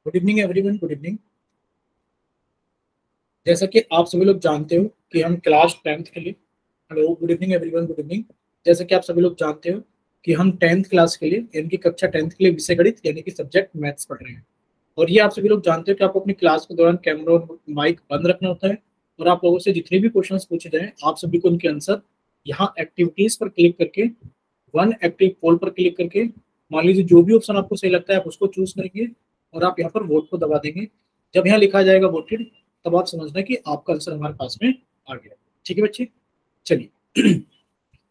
Good evening everyone, good evening. जैसा कि आप सभी लोग जानते हो कि हम क्लास 10th के लिए, hello good evening everyone, good evening. जैसा कि आप सभी लोग जानते हो कि हम 10th क्लास के लिए यानी कि कक्षा 10th के लिए विषय गणित यानी कि सब्जेक्ट मैथ्स पढ़ रहे हैं। और ये आप सभी लोग जानते हो कि आपको अपनी क्लास के दौरान कैमरा और माइक बंद रखना होता है और आप लोगों से जितने भी क्वेश्चंस पूछे जाएं आप सभी को उनके आंसर यहाँ एक्टिविटीज पर क्लिक करके, वन एक्टिव पोल पर क्लिक करके, मान लीजिए जो भी ऑप्शन आपको सही लगता है आप उसको चूज करेंगे और आप यहाँ पर वोट को दबा देंगे। जब यहाँ लिखा जाएगा वोटेड, तब आप समझना कि आपका आंसर हमारे पास में आ गया। ठीक है बच्चे, चलिए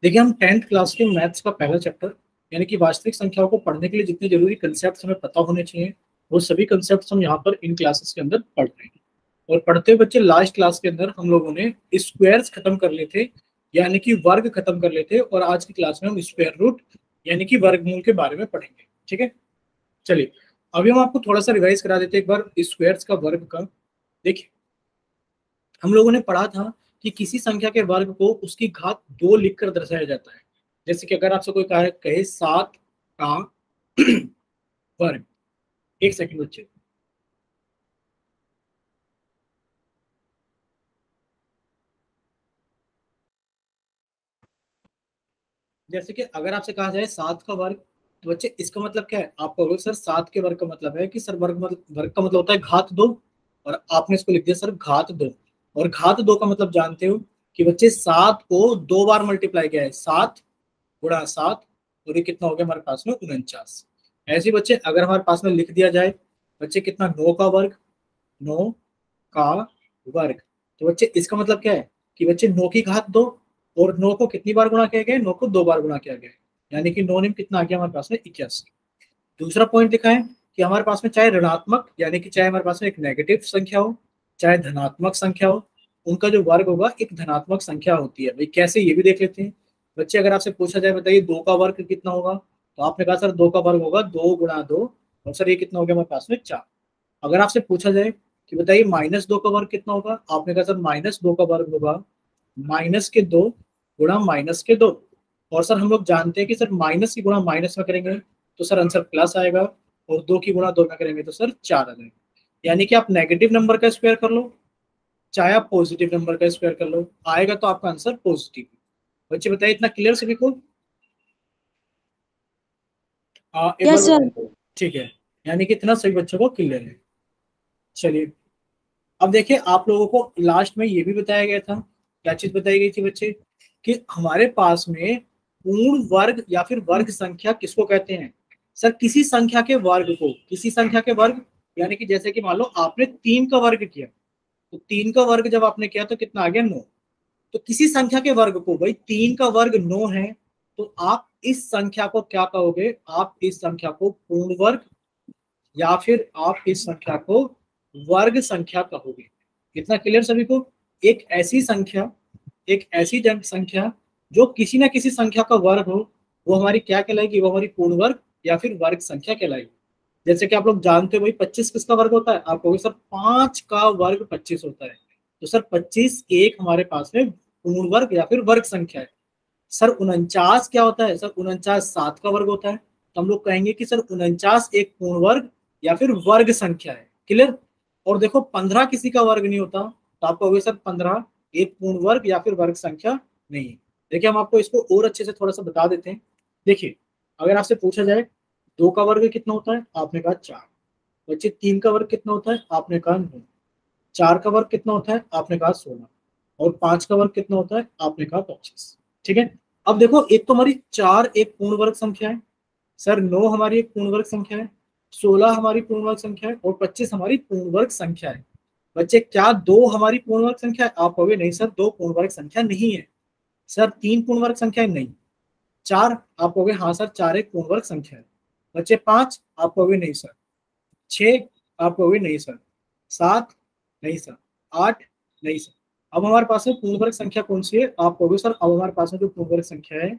देखिए हम 10th क्लास के मैथ्स का पहला चैप्टर यानी कि वास्तविक संख्याओं को पढ़ने के लिए जितने जरूरी कंसेप्ट हमें पता होने चाहिए वो सभी कंसेप्ट हम यहाँ पर इन क्लासेस के अंदर पढ़ रहे हैं। और पढ़ते हुए बच्चे लास्ट क्लास के अंदर हम लोगों ने स्क्वायर्स खत्म कर लिए थे यानी कि वर्ग खत्म कर लेते, और आज की क्लास में हम स्क्वायर रूट यानी कि वर्गमूल के बारे में पढ़ेंगे। ठीक है, चलिए अभी हम आपको थोड़ा सा रिवाइज करा देते हैं एक बार स्क्वायर्स का वर्ग का। देखिए हम लोगों ने पढ़ा था कि किसी संख्या के वर्ग को उसकी घात 2 लिखकर दर्शाया जाता है। जैसे कि अगर आपसे कोई कहे 7 का वर्ग, एक सेकंड बच्चे, जैसे कि अगर आपसे कहा जाए 7 का वर्ग, तो बच्चे इसका मतलब क्या है? आप कहोगे सर 7 के वर्ग का मतलब है कि सर वर्ग का मतलब होता है घात 2, और आपने इसको लिख दिया सर घात 2। और घात 2 का मतलब जानते हो कि बच्चे 7 को 2 बार मल्टीप्लाई किया है, 7 गुणा 7, और ये कितना हो गया हमारे पास में 49। ऐसे ही बच्चे अगर हमारे पास में लिख दिया जाए बच्चे कितना, 9 का वर्ग, 9 का वर्ग, तो बच्चे इसका मतलब क्या है कि बच्चे 9 की घात 2, और 9 को कितनी बार गुणा किया गया? 9 को 2 बार गुणा किया गया, यानी कि 9 कितना आ गया हमारे पास में 81। दूसरा पॉइंट लिखा है कि हमारे पास में चाहे ऋणात्मक यानी कि चाहे हमारे पास में एक नेगेटिव संख्या हो, चाहे धनात्मक संख्या हो, उनका जो वर्ग होगा एक धनात्मक संख्या होती है। भाई कैसे, ये भी देख लेते हैं बच्चे। अगर आपसे पूछा जाए बताइए 2 का वर्ग कितना होगा, तो आपने कहा सर 2 का वर्ग होगा 2 गुणा 2, और सर ये कितना हो गया हमारे पास में 4। अगर आपसे पूछा जाए कि बताइए -2 का वर्ग कितना होगा, आपने कहा सर -2 का वर्ग होगा -2 गुणा -2। और सर हम लोग जानते हैं कि सर माइनस की गुणा माइनस में करेंगे तो सर आंसर प्लस आएगा, और 2 की गुणा 2 में करेंगे तो सर 4 आ जाएगा। यानी कि आप नेगेटिव नंबर का स्क्वायर कर लो चाहे आप पॉजिटिव नंबर का स्क्वायर कर लो, आएगा तो आपका आंसर पॉजिटिव। बच्चे बताइए इतना क्लियर सभी को? एक बार यस सर। बताइए। ठीक है, यानी कि इतना सभी बच्चों को क्लियर है। चलिए अब देखिए आप लोगों को लास्ट में ये भी बताया गया था, क्या चीज बताई गई थी बच्चे, कि हमारे पास में पूर्ण वर्ग या फिर वर्ग संख्या किसको कहते हैं? सर किसी संख्या के वर्ग को, किसी संख्या के वर्ग, यानी कि जैसे कि मान लो आपने 3 का वर्ग किया, तो 3 का वर्ग जब आपने किया तो कितना आ गया? 9। तो किसी संख्या के वर्ग को, भाई 3 का वर्ग 9 है, तो आप इस संख्या को क्या कहोगे? आप इस संख्या को पूर्ण वर्ग या फिर आप इस संख्या को वर्ग संख्या कहोगे। कितना क्लियर सभी को? एक ऐसी संख्या, एक ऐसी संख्या जो किसी ना किसी संख्या का वर्ग हो, वो हमारी क्या कहलाएगी? वो हमारी पूर्ण वर्ग या फिर वर्ग संख्या कहलाएगी। जैसे कि आप लोग जानते हो भाई 25 किसका वर्ग होता है? आप कहोगे सर 5 का वर्ग 25 होता है, तो सर 25 एक हमारे पास में पूर्ण वर्ग या फिर वर्ग संख्या है। सर 49 क्या होता है? सर 49 7 का वर्ग होता है, तो हम लोग कहेंगे कि सर 49 एक पूर्ण वर्ग या फिर वर्ग संख्या है। क्लियर? और देखो 15 किसी का वर्ग नहीं होता, तो आप कहोगे सर 15 एक पूर्ण वर्ग या फिर वर्ग संख्या नहीं है। देखिए हम आपको इसको और अच्छे से थोड़ा सा बता देते हैं। देखिए अगर आपसे पूछा जाए 2 का वर्ग कितना होता है, आपने कहा 4। बच्चे 3 का वर्ग कितना होता है, आपने कहा 9। 4 का वर्ग कितना होता है, आपने कहा 16। और 5 का वर्ग कितना होता है, आपने कहा 25। ठीक है, अब देखो एक तो हमारी 4 एक पूर्ण वर्ग संख्या है, सर 9 हमारी एक पूर्ण वर्ग संख्या है, 16 हमारी पूर्ण वर्ग संख्या है, और 25 हमारी पूर्ण वर्ग संख्या है। बच्चे क्या 2 हमारी पूर्ण वर्ग संख्या है? आप कहोगे नहीं सर 2 पूर्ण वर्ग संख्या नहीं है। सर 3 पूर्ण वर्ग संख्या है? नहीं। 4 आप कहोगे हाँ सर 4 एक पूर्ण वर्ग संख्या है। बच्चे 5 आप कहोगे नहीं सर। 6 आप कहोगे नहीं सर। 7 नहीं सर। 8 नहीं सर। अब हमारे पास में पूर्ण वर्ग संख्या कौन सी है? आप कहोगे सर अब हमारे पास में जो पूर्ण वर्ग संख्या है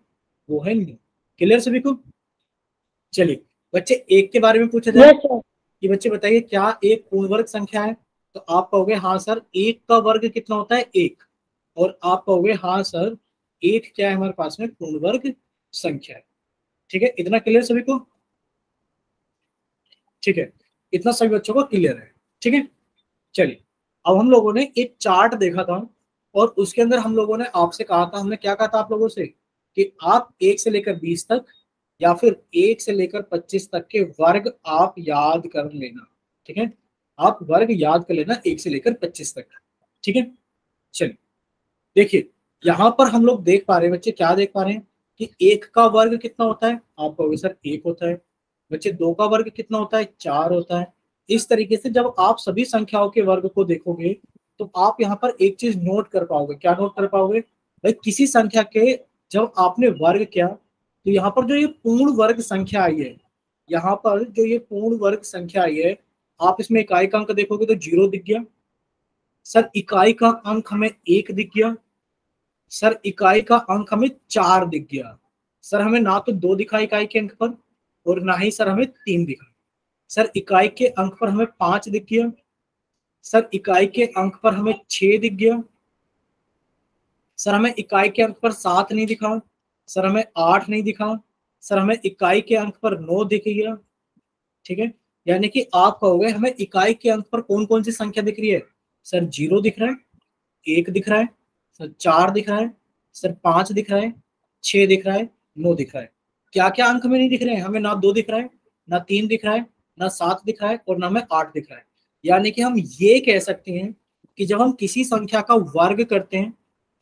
वो है 9। क्लियर सभी को? चलिए बच्चे एक के बारे में पूछा जाए यस सर। कि बच्चे बताइए क्या एक पूर्ण वर्ग संख्या है, तो आप कहोगे हाँ सर। एक का वर्ग कितना होता है? 1। और आप कहोगे हाँ सर 1 क्या है हमारे पास में? पूर्ण वर्ग संख्या है। ठीक है, इतना क्लियर सभी को? ठीक है, इतना सभी बच्चों को क्लियर है? ठीक है, चलिए अब हम लोगों ने एक चार्ट देखा था और उसके अंदर हम लोगों ने आपसे कहा था, हमने क्या कहा था आप लोगों से कि आप 1 से लेकर 20 तक या फिर 1 से लेकर 25 तक के वर्ग आप याद कर लेना। ठीक है, आप वर्ग याद कर लेना 1 से लेकर 25 तक। ठीक है, चलिए देखिए यहां पर हम लोग देख पा रहे हैं बच्चे, क्या देख पा रहे हैं कि 1 का वर्ग कितना होता है, आप कहोगे सर 1 होता है। बच्चे 2 का वर्ग कितना होता है, 4 होता है। इस तरीके से जब आप सभी संख्याओं के वर्ग को देखोगे तो आप यहाँ पर एक चीज नोट कर पाओगे। क्या नोट कर पाओगे भाई, किसी संख्या के जब आपने वर्ग किया तो यहाँ पर जो ये पूर्ण वर्ग संख्या आई है, यहाँ पर जो ये पूर्ण वर्ग संख्या आई है, आप इसमें इकाई का अंक देखोगे तो 0 दिख गया। सर इकाई का अंक हमें 1 दिख गया। सर इकाई का अंक हमें 4 दिख गया। सर हमें ना तो 2 दिखा इकाई के अंक पर और ना ही सर हमें 3 दिखा। सर इकाई के अंक पर हमें 5 दिख गया। सर इकाई के अंक पर हमें 6 दिख गया। सर हमें इकाई के अंक पर 7 नहीं दिखा। सर हमें 8 नहीं दिखा। सर हमें इकाई के अंक पर 9 दिख गया। ठीक है, यानी कि आप कहोगे हमें इकाई के अंक पर कौन कौन सी संख्या दिख रही है। सर 0 दिख रहा है, 1 दिख रहा है, सर 4 दिख रहा है, सर 5 दिख रहा है, 6 दिख रहा है, 9 दिख रहा है। क्या क्या अंक में नहीं दिख रहे हैं, हमें ना 2 दिख रहा है, ना 3 दिख रहा है, ना 7 दिख रहा है और ना हमें 8 दिख रहा है। यानी कि हम ये कह सकते हैं कि जब हम किसी संख्या का वर्ग करते हैं,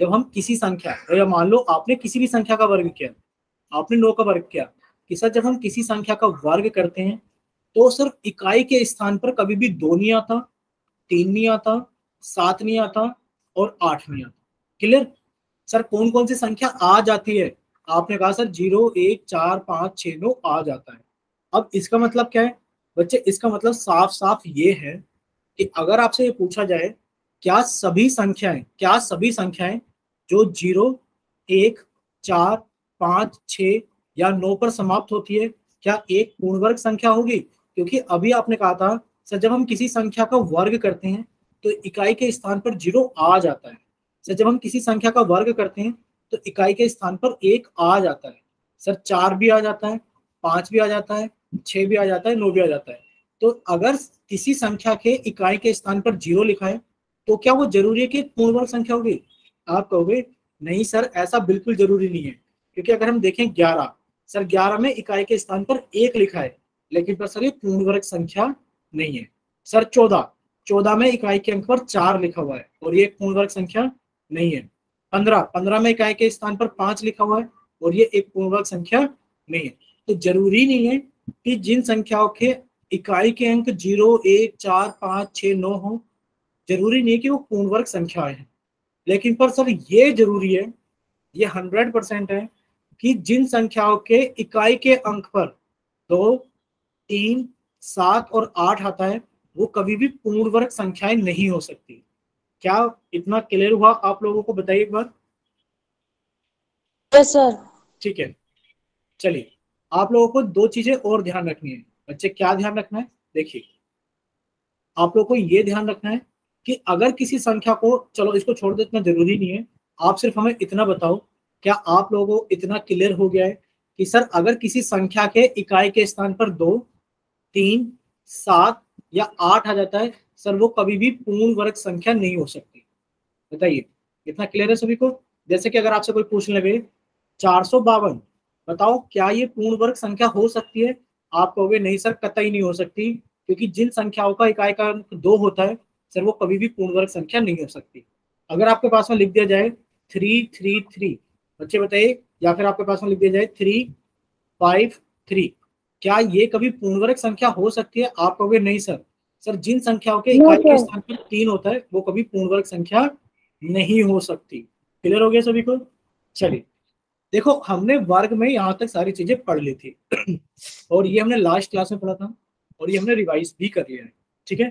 जब हम किसी संख्या, या मान लो आपने किसी भी संख्या का वर्ग किया, आपने 9 का वर्ग किया, कि सर जब हम किसी संख्या का वर्ग करते हैं तो सर इकाई के स्थान पर कभी भी 2 नहीं आता, 3 नहीं आता, 7 नहीं आता और 8 नहीं आता। क्लियर? सर कौन कौन सी संख्या आ जाती है, आपने कहा सर 0, 1, 4, 5, 6, 9 आ जाता है। अब इसका मतलब क्या है बच्चे, इसका मतलब साफ साफ ये है कि अगर आपसे ये पूछा जाए क्या सभी संख्याएं जो 0, 1, 4, 5, 6 या 9 पर समाप्त होती है, क्या एक पूर्ण वर्ग संख्या होगी? क्योंकि अभी आपने कहा था सर जब हम किसी संख्या का वर्ग करते हैं तो इकाई के स्थान पर 0 आ जाता है। सर जब हम किसी संख्या का वर्ग करते हैं तो इकाई के स्थान पर 1 आ जाता है। सर 4 भी आ जाता है, 5 भी आ जाता है, 6 भी आ जाता है, 9 भी आ जाता है। तो अगर किसी संख्या के इकाई के स्थान पर 0 लिखा है तो क्या वो जरूरी है कि पूर्ण वर्ग संख्या होगी? आप कहोगे नहीं सर ऐसा बिल्कुल जरूरी नहीं है, क्योंकि अगर हम देखें 11, सर 11 में इकाई के स्थान पर 1 लिखा है लेकिन पर सर ये पूर्ण वर्ग संख्या नहीं है। सर 14 में इकाई के अंक पर 4 लिखा हुआ है और ये एक पूर्ण वर्ग संख्या नहीं है। 15 में इकाई के स्थान पर 5 लिखा हुआ है और ये एक पूर्ण वर्ग संख्या नहीं है। तो जरूरी नहीं है कि जिन संख्याओं के इकाई के अंक 0, 1, 4, 5, 6, 9 हो, जरूरी नहीं है कि वो पूर्ण वर्ग संख्या है। लेकिन पर सर ये जरूरी है, ये 100% है कि जिन संख्याओं के इकाई के अंक पर 2, 3, 7 और 8 आता है वो कभी भी पूर्ण वर्ग संख्याएं नहीं हो सकती। क्या इतना क्लियर हुआ आप लोगों को? बताइए एक बार। Yes sir. ठीक है, चलिए आप लोगों को 2 चीजें और ध्यान रखनी है बच्चे। क्या ध्यान रखना है? देखिए आप लोगों को ये ध्यान रखना है कि अगर किसी संख्या को, चलो इसको छोड़ दो, इतना जरूरी नहीं है, आप सिर्फ हमें इतना बताओ, क्या आप लोगों को इतना क्लियर हो गया है कि सर अगर किसी संख्या के इकाई के स्थान पर 2, 3, 7 या 8 आ जाता है, सर वो कभी भी पूर्ण वर्ग संख्या नहीं हो सकती? बताइए, इतना क्लियर है सभी को? जैसे कि अगर आपसे कोई पूछने लगे 452, बताओ क्या ये पूर्ण वर्ग संख्या हो सकती है? आप कहोगे नहीं सर कतई नहीं हो सकती, क्योंकि जिन संख्याओं का इकाई का अंक 2 होता है सर वो कभी भी पूर्ण वर्ग संख्या नहीं हो सकती। अगर आपके पास में लिख दिया जाए 333, बच्चे बताइए, या फिर आपके पास में लिख दिया जाए 353, क्या ये कभी पूर्ण वर्ग संख्या हो सकती है? आप कहोगे नहीं सर, सर जिन संख्याओं के नो इकाई के सर। स्थान पर 3 होता है वो कभी पूर्ण वर्ग संख्या नहीं हो सकती। क्लियर हो गया सभी को? चलिए देखो हमने वर्ग में यहाँ तक सारी चीजें पढ़ ली थी और ये हमने लास्ट क्लास में पढ़ा था और ये हमने रिवाइज भी कर लिया है। ठीक है,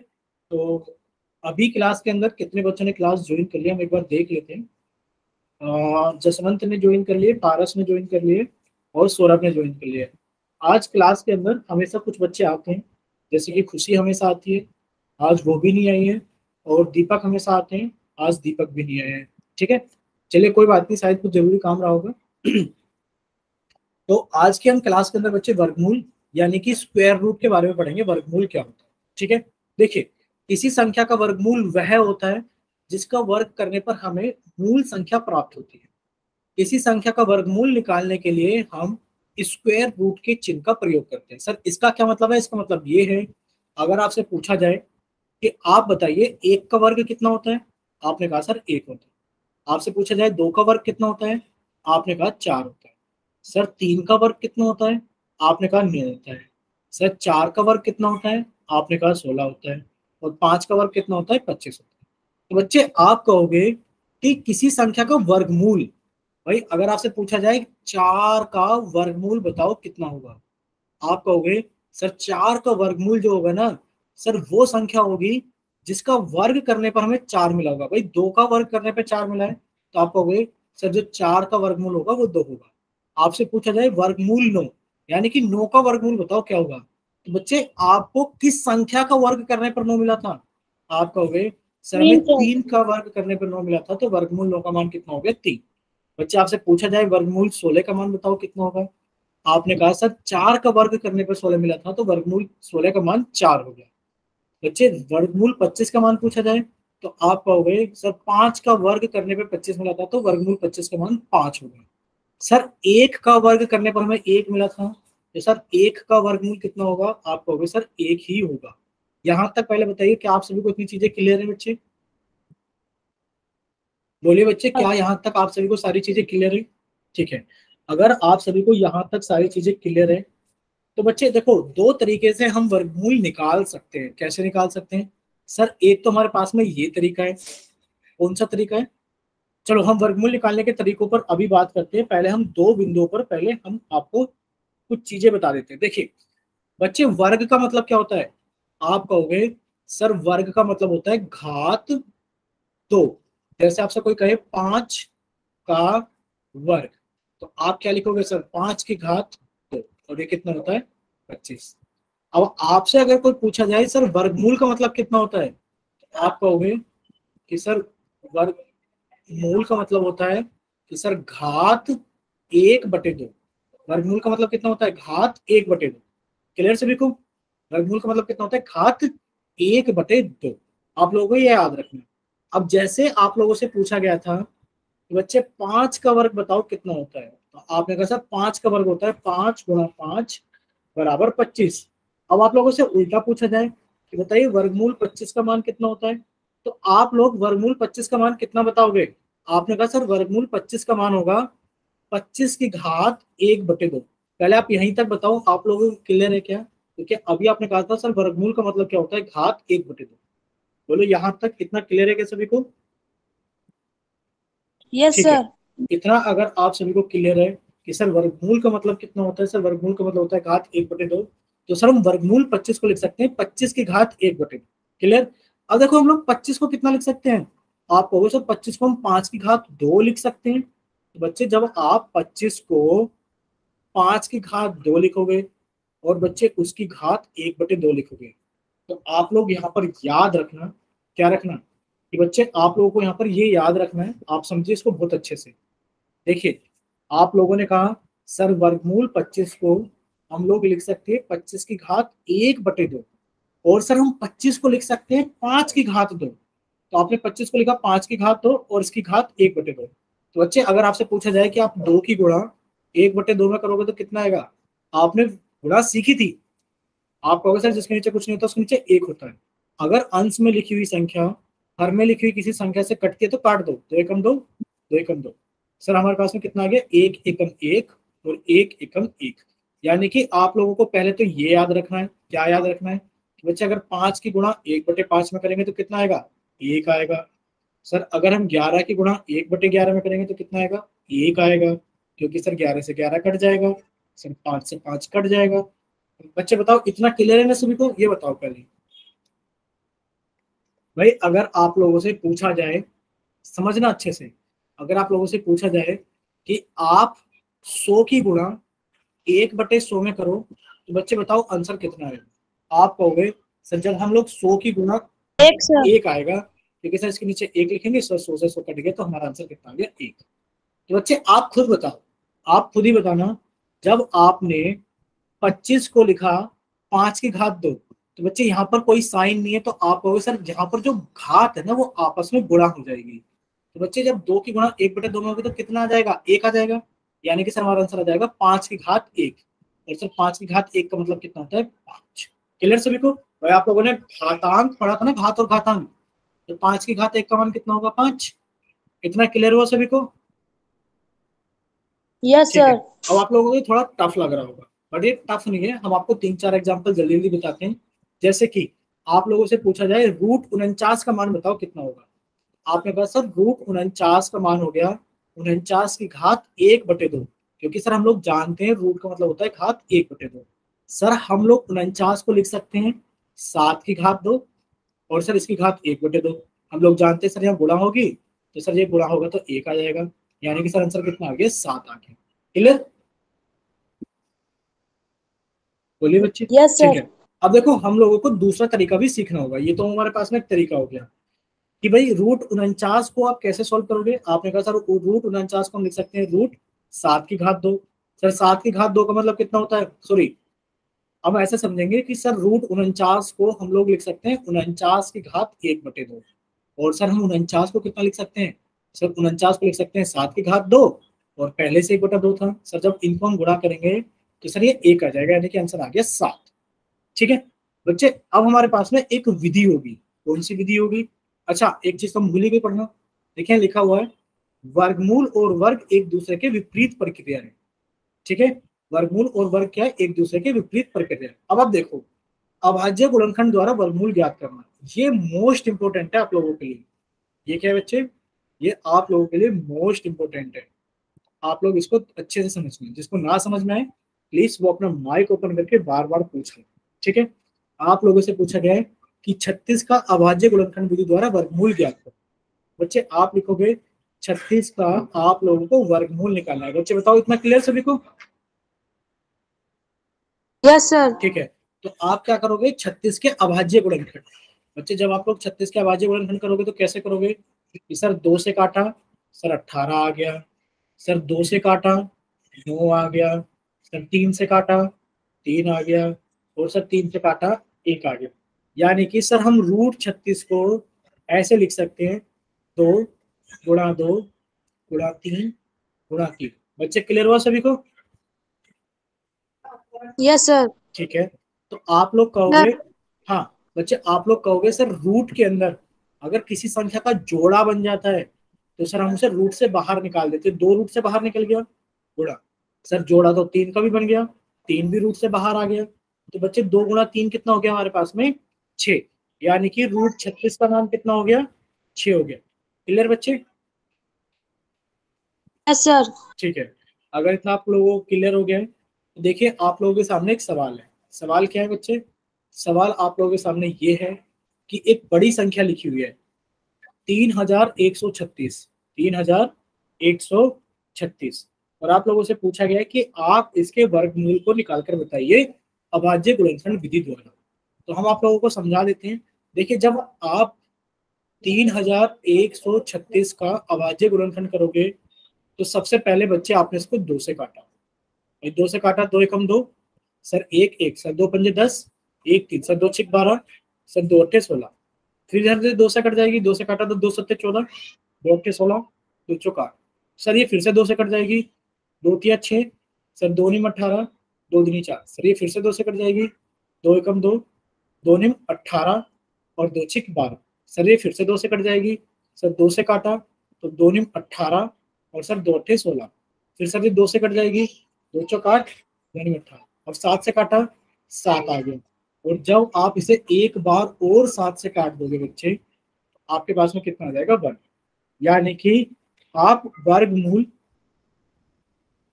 तो अभी क्लास के अंदर कितने बच्चों ने क्लास ज्वाइन कर लिया हम एक बार देख लेते हैं। जसवंत ने ज्वाइन कर लिए, पारस ने ज्वाइन कर लिए और सौरभ ने ज्वाइन कर लिया। आज क्लास के अंदर हमेशा कुछ बच्चे आते हैं, जैसे कि खुशी हमेशा आती है, आज वो भी नहीं आई है, और दीपक हमेशा आते हैं, आज दीपक भी नहीं आए हैं। ठीक है, चलिए कोई बात नहीं, शायद कुछ जरूरी काम रहा होगा तो आज के हम क्लास के अंदर बच्चे वर्गमूल यानी कि स्क्वायर रूट के बारे में पढ़ेंगे। वर्गमूल क्या होता है? ठीक है। देखिए, किसी संख्या का वर्गमूल वह होता है जिसका वर्ग करने पर हमें मूल संख्या प्राप्त होती है। किसी संख्या का वर्गमूल निकालने के लिए हम स्क्वायर रूट के चिन्ह का प्रयोग करते हैं। सर इसका क्या मतलब है? इसका मतलब ये है, अगर आपसे पूछा जाए कि आप बताइए एक का वर्ग कितना होता है, आपने कहा सर एक होता है। आपसे पूछा जाए दो का वर्ग कितना होता है, आपने कहा चार होता है। सर तीन का वर्ग कितना होता है, आपने कहा 9 होता है। सर चार का वर्ग कितना होता है, आपने कहा 16 होता है। और पांच का वर्ग कितना होता है, 25 होता है। तो बच्चे आप कहोगे कि किसी संख्या का वर्गमूल, भाई अगर आपसे पूछा जाए चार का वर्गमूल बताओ कितना होगा, आप कहोगे सर चार का वर्गमूल जो होगा ना सर वो संख्या होगी जिसका वर्ग करने पर हमें चार मिला होगा। भाई दो का वर्ग करने पर चार मिला है तो आप कहोगे सर जो चार का वर्गमूल होगा वो दो होगा। आपसे पूछा जाए वर्गमूल 9, यानी कि 9 का वर्गमूल बताओ क्या होगा, तो बच्चे आपको किस संख्या का वर्ग करने पर 9 मिला था, आप कहोगे सर हमें 3 का वर्ग करने पर 9 मिला था, तो वर्गमूल 9 का मान कितना हो गया 3। बच्चे आपसे पूछा जाए वर्गमूल 16 का मान बताओ कितना होगा, आपने कहा सर 4 का वर्ग करने पर 16 मिला था, तो वर्गमूल 16 का मान 4 हो गया। बच्चे वर्गमूल 25 का मान पूछा जाए तो आप कहोगे सर 5 का वर्ग करने पर 25 मिला था, तो वर्गमूल 25 का मान 5 हो गया। सर एक का वर्ग करने पर हमें एक मिला था, तो सर एक का वर्गमूल कितना होगा, आप कहोगे सर एक ही होगा। यहां तक पहले बताइए क्या आप सभी को इतनी चीजें क्लियर है बच्चे? बोलिए बच्चे, क्या यहाँ तक आप सभी को सारी चीजें क्लियर है? ठीक है। अगर आप सभी को यहाँ तक सारी चीजें क्लियर है तो बच्चे देखो, दो तरीके से हम वर्गमूल निकाल सकते हैं। कैसे निकाल सकते हैं? सर एक तो हमारे पास में ये तरीका है। कौन सा तरीका है? चलो हम वर्गमूल निकालने के तरीकों पर अभी बात करते हैं। पहले हम दो बिंदुओं पर पहले हम आपको कुछ चीजें बता देते हैं। देखिए बच्चे, वर्ग का मतलब क्या होता है? आप कहोगे सर वर्ग का मतलब होता है घात दो। जैसे आपसे कोई कहे 5 का वर्ग, तो आप क्या लिखोगे सर 5 की घात 2, और ये कितना होता है 25। अब आपसे अगर कोई पूछा जाए सर वर्गमूल का मतलब कितना होता है, तो आप कहोगे कि सर वर्गमूल का मतलब होता है कि सर घात 1/2। वर्गमूल का मतलब कितना होता है, घात 1/2। क्लियर सभी को? वर्गमूल का मतलब कितना होता है, घात 1/2। आप लोगों को ये याद रखना है। अब जैसे आप लोगों से पूछा गया था कि बच्चे 5 का वर्ग बताओ कितना होता है, तो आपने कहा सर 5 का वर्ग होता है 5 गुणा 5 बराबर 25। अब आप लोगों से उल्टा पूछा जाए कि बताइए वर्गमूल 25 का मान कितना होता है, तो आप लोग वर्गमूल 25 का मान कितना बताओगे? आपने कहा सर वर्गमूल 25 का मान होगा 25 की घात 1/2। पहले आप यहीं तक बताओ आप लोगों को क्लियर है क्या? क्योंकि अभी आपने कहा था सर वर्गमूल का मतलब क्या होता है, घात 1/2। बोलो यहाँ तक कितना क्लियर है क्या सभी को? यस ठीक है। सर। इतना अगर आप सभी को क्लियर है कि सर वर्गमूल का मतलब कितना होता है, सर वर्गमूल का मतलब होता है घात 1/2, तो सर हम वर्गमूल 25 को लिख सकते हैं 25 की घात 1/2। क्लियर? अब देखो हम लोग 25 को कितना लिख सकते हैं, आप कहोगे सर 25 को हम 5 की घात 2 लिख सकते हैं। तो बच्चे जब आप 25 को 5 की घात 2 लिखोगे और बच्चे उसकी घात 1/2 लिखोगे, तो आप लोग यहाँ पर याद रखना, क्या रखना, कि बच्चे आप लोगों को यहाँ पर ये याद रखना है। आप समझिए इसको बहुत अच्छे से। देखिए आप लोगों ने कहा सर वर्गमूल 25 को हम लोग लिख सकते हैं 25 की घात 1/2, और सर हम 25 को लिख सकते हैं 5 की घात 2। तो आपने 25 को लिखा 5 की घात 2 और इसकी घात 1/2। तो बच्चे अगर आपसे पूछा जाए कि आप 2 की गुणा 1/2 में करोगे तो कितना आएगा, आपने गुणा सीखी थी, आप कहोगे सर जिसके नीचे कुछ नहीं होता उसके नीचे एक होता है। अगर अंश में लिखी हुई संख्या हर में लिखी हुई किसी संख्या से कटती है तो काट दो, दो एकम दो, दो एकम दो। सर हमारे पास में कितना आ गया, एक एकम एक और एक एकम एक। यानी कि आप लोगों को पहले तो ये याद रखना है, क्या याद रखना है कि बच्चे अगर 5 की गुणा 1/5 में करेंगे तो कितना आएगा, एक आएगा। सर अगर हम 11 की गुणा 1/11 में करेंगे तो कितना आएगा, एक आएगा, क्योंकि सर 11 से 11 कट जाएगा, सर 5 से 5 कट जाएगा। बच्चे बताओ इतना क्लियर है ना सभी को? ये बताओ पहले भाई, अगर आप लोगों से पूछा जाए, समझना अच्छे से, अगर आप लोगों से पूछा जाए कि आप 100 की गुणा 1/100 में करो तो बच्चे बताओ आंसर कितना आएगा, आप कहोगे सर जब हम लोग 100 की गुणा एक सर। एक आएगा, क्योंकि सर इसके नीचे एक लिखेंगे, सर 100 से 100 कट गया तो हमारा आंसर कितना आ गया, एक। तो बच्चे आप खुद बताओ, आप खुद ही बताना, जब आपने 25 को लिखा 5 की घात 2, तो बच्चे यहाँ पर कोई साइन नहीं है, तो आप कहोगे सर जहाँ पर जो घात है ना वो आपस में गुणा हो जाएगी। तो बच्चे जब 2 की गुणा 1/2 में होगी तो कितना आ जाएगा, 1 आ जाएगा। यानी कि सर हमारा आंसर आ जाएगा 5 की घात 1। और सर 5 की घात 1 का मतलब कितना होता है, 5। क्लियर सभी को? भाई आप लोगों ने घातांक पढ़ा था ना, घात और घातांक, तो 5 की घात 1 का मान कितना होगा, 5। इतना क्लियर हुआ सभी को? यस ठीक है। सर। अब आप लोगों को थोड़ा टफ लग रहा होगा, बट ये टफ नहीं है। हम आपको 3-4 एग्जाम्पल जल्दी जल्दी बताते हैं। जैसे कि आप लोगों से पूछा जाए √49 का मान बताओ कितना होगा। आपने कहा सर √49 का मान हो गया 49 की घात 1/2, क्योंकि सर हम लोग जानते हैं रूट का मतलब होता है घात 1/2। सर हम लोग 49 को लिख सकते हैं 7 की घात 2, और सर इसकी घात 1/2। हम लोग जानते हैं सर यहाँ गुणा होगी, तो सर ये गुणा होगा तो 1 आ जाएगा। यानी कि सर आंसर कितना आ गया, 7 आ गया। क्लियर? बोलिए बच्चे। यस ठीक सर। है। अब देखो हम लोगों को दूसरा तरीका भी सीखना होगा। ये तो हमारे पास में एक तरीका हो गया कि भाई √49 को आप कैसे सॉल्व करोगे। आपने कहा सर √49 को हम लिख सकते हैं √7 की घात 2। सर 7 की घात 2 का मतलब कितना होता है, सॉरी, हम ऐसे समझेंगे कि सर √49 को हम लोग लिख सकते हैं 49 की घात 1/2। और सर हम 49 को कितना लिख सकते हैं, सर 49 को लिख सकते हैं 7 की घात 2, और पहले से 1/2 था। सर जब इनको हम गुणा करेंगे तो सर ये 1 आ जाएगा, यानी कि आंसर आ गया 7। ठीक है बच्चे। अब हमारे पास में एक विधि होगी। कौन सी विधि होगी? अच्छा एक चीज तो हम भूल ही गए पढ़ना। देखिए लिखा हुआ है वर्गमूल और वर्ग एक दूसरे के विपरीत प्रक्रिया है। ठीक है, वर्गमूल और वर्ग क्या है, एक दूसरे के विपरीत प्रक्रिया है। अब आप देखो, अभाज्य गुणनखंड द्वारा वर्गमूल ज्ञात करना, ये मोस्ट इंपोर्टेंट है आप लोगों के लिए। ये क्या है बच्चे, ये आप लोगों के लिए मोस्ट इंपोर्टेंट है। आप लोग इसको अच्छे से समझ लें। जिसको ना समझ में आए प्लीज वो अपना माइक ओपन करके बार बार पूछ लें। ठीक है। आप लोगों से पूछा गया है कि 36 का अभाज्य गुणनखंड विधि द्वारा वर्गमूल ज्ञात करो। बच्चे आप लिखोगे 36 का, आप लोगों को वर्गमूल निकालना है। बच्चे बताओ इतना क्लियर सभी को? Yes sir. ठीक है। तो आप क्या करोगे, 36 के अभाज्य गुणनखंड। बच्चे जब आप लोग 36 के अभाज्य गुणनखंड करोगे तो कैसे करोगे कि सर 2 से काटा, सर 18 आ गया। सर 2 से काटा, 9 आ गया। सर 3 से काटा, 3 आ गया। और सर 3 से काटा, 1 आ गया। यानी कि सर हम √36 को ऐसे लिख सकते हैं 2 × 2 × 3 × 3। बच्चे क्लियर हुआ सभी को? Yes sir. ठीक है। तो आप लोग कहोगे, हाँ बच्चे आप लोग कहोगे सर रूट के अंदर अगर किसी संख्या का जोड़ा बन जाता है तो सर हम उसे रूट से बाहर निकाल देते हैं। 2 रूट से बाहर निकल गया गुणा, सर जोड़ा तो 3 का भी बन गया, 3 भी रूट से बाहर आ गया। तो बच्चे 2 × 3 कितना हो गया हमारे पास में, 6। यानी कि √36 का मान कितना हो गया, 6 हो गया। क्लियर बच्चे? Yes sir. ठीक है। अगर इतना आप लोगों को क्लियर हो गया है तो देखिए आप लोगों के सामने एक सवाल है। सवाल क्या है बच्चे? सवाल आप लोगों के सामने ये है कि एक बड़ी संख्या लिखी हुई है 3136, 3136, और आप लोगों से पूछा गया है कि आप इसके वर्गमूल को निकाल कर बताइए अभाज्य गुणनखंड विधि द्वारा। तो हम आप लोगों को समझा देते हैं। देखिए जब आप 3136 का अभाज्य गुणनखंड करोगे तो सबसे पहले बच्चे आपने इसको 2 से काटा। 2 से काटा, 2 एकम 2, सर 1 1, सर 2 पंजे 10, 1 3, सर 2 6 12, सर 2 8 16। फिर इधर से 2 से कट जाएगी, 2 से काटा तो 2 7 14, 2 8 16, 2 चौका 8। सर ये फिर से 2 से कट जाएगी, 2 तिया 6, सर 2 निम 18, 2 दूनी 4। सर ये फिर से 2 से कट जाएगी, 2 एकम 2, 2 निम 18 और 2 छिक 12। सर ये फिर से 2 से कट जाएगी, सर 2 से काटा तो 2 निम 18 और सर 2 अट्ठे 16। फिर सर ये 2 से कट जाएगी, 2 चौक 8, 2 निम 18 और 7 से काटा, 7 आ गया। और जब आप इसे एक बार और 7 से काट दोगे बच्चे, आपके पास में कितना आ जाएगा, 1। यानी कि आप वर्गमूल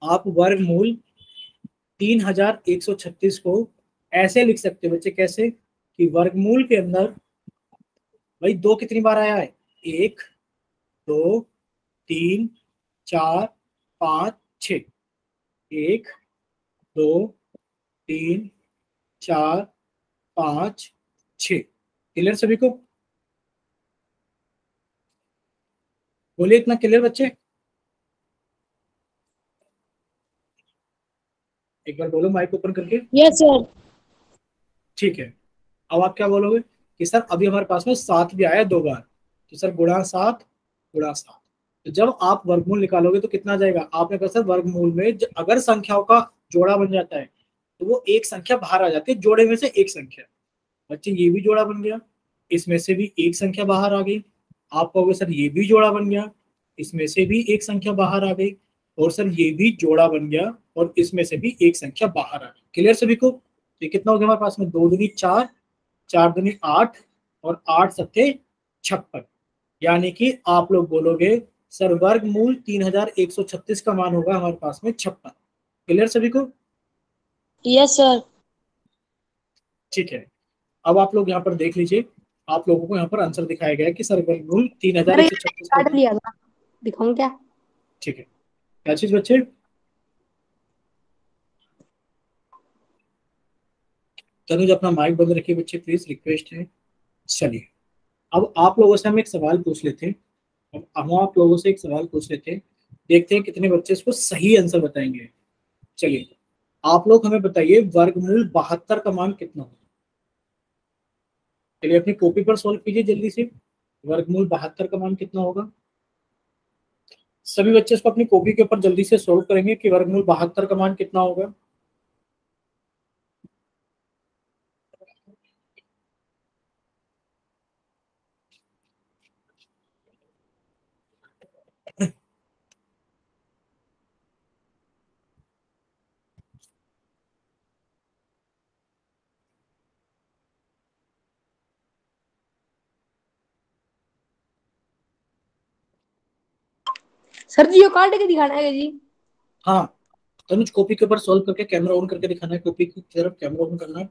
आप वर्गमूल 3136 को ऐसे लिख सकते हो बच्चे, कैसे कि वर्गमूल के अंदर भाई 2 कितनी बार आया है, 1 2 3 4 5 6, 1 2 3 4 5 6। क्लियर सभी को? बोलिए इतना क्लियर बच्चे? एक बार बोलो माइक ओपन करके। Yes sir. ठीक है। अब आप क्या बोलोगे कि सर अभी हमारे पास में 7 भी आया 2 बार, तो सर गुणा 7 गुणा 7। तो जब आप वर्गमूल निकालोगे तो कितना आ जाएगा, आपने कहा सर वर्गमूल में अगर संख्याओं का जोड़ा बन जाता है तो वो एक संख्या बाहर आ जाती है, जोड़े में से एक संख्या। बच्चे ये भी जोड़ा बन गया, इसमें से भी एक संख्या बाहर आ गई। आप कहोगे सर ये भी जोड़ा बन गया, इसमें से भी एक संख्या बाहर आ गई, और सर ये भी जोड़ा बन गया और इसमें से भी एक संख्या बाहर आ गई। क्लियर सभी को? तो कितना हो गया हमारे पास में, 2 दूनी 4, 4 दूनी 8 और 8 सत्ते 56। यानी कि आप लोग बोलोगे सर वर्गमूल 3136 का मान होगा हमारे पास में 56। क्लियर सभी को? Yes sir. ठीक है। अब आप लोग यहाँ पर देख लीजिए, आप लोगों को यहाँ पर आंसर दिखाया गया है कि सर वर्गमूल अरे 3136 का काट मान। लिया था, दिखाऊं क्या? ठीक है, क्या चीज बच्चे? तनुज अपना माइक बंद रखिए बच्चे प्लीज, रिक्वेस्ट है। चलिए, अब आप लोगों से हम एक सवाल पूछ लेते हैं। अब हम आप लोगों से एक सवाल पूछ लेते हैं, देखते हैं कितने बच्चे इसको सही आंसर बताएंगे। चलिए, आप लोग हमें बताइए वर्गमूल 72 का मान कितना होगा। चलिए अपनी कॉपी पर सॉल्व कीजिए जल्दी से, वर्गमूल 72 का मान कितना होगा। सभी बच्चे इसको अपनी कॉपी के ऊपर जल्दी से सॉल्व करेंगे कि वर्गमूल 72 का मान कितना होगा। सर जी ये काट के दिखाना है जी? हाँ, तनुज कॉपी के ऊपर सॉल्व करके कैमरा ऑन करके दिखाना है, कॉपी की तरफ कैमरा ऑन करना है।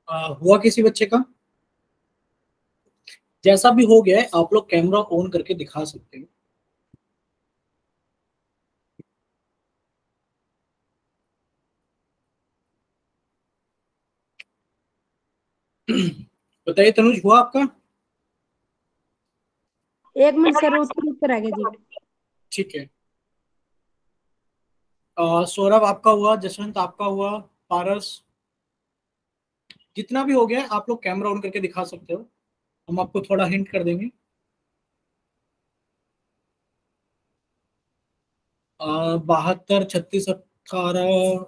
हुआ किसी बच्चे का? जैसा भी हो गया है आप लोग कैमरा ऑन करके दिखा सकते हैं। बताइए तनुज, हुआ आपका? 1 मिनट सर, उत्तर आ गया जी। ठीक है। सौरभ आपका हुआ, जसवंत आपका हुआ, पारस, जितना भी हो गया है, आप लोग कैमरा ऑन करके दिखा सकते हो, हम आपको थोड़ा हिंट कर देंगे। 72, 36, 18,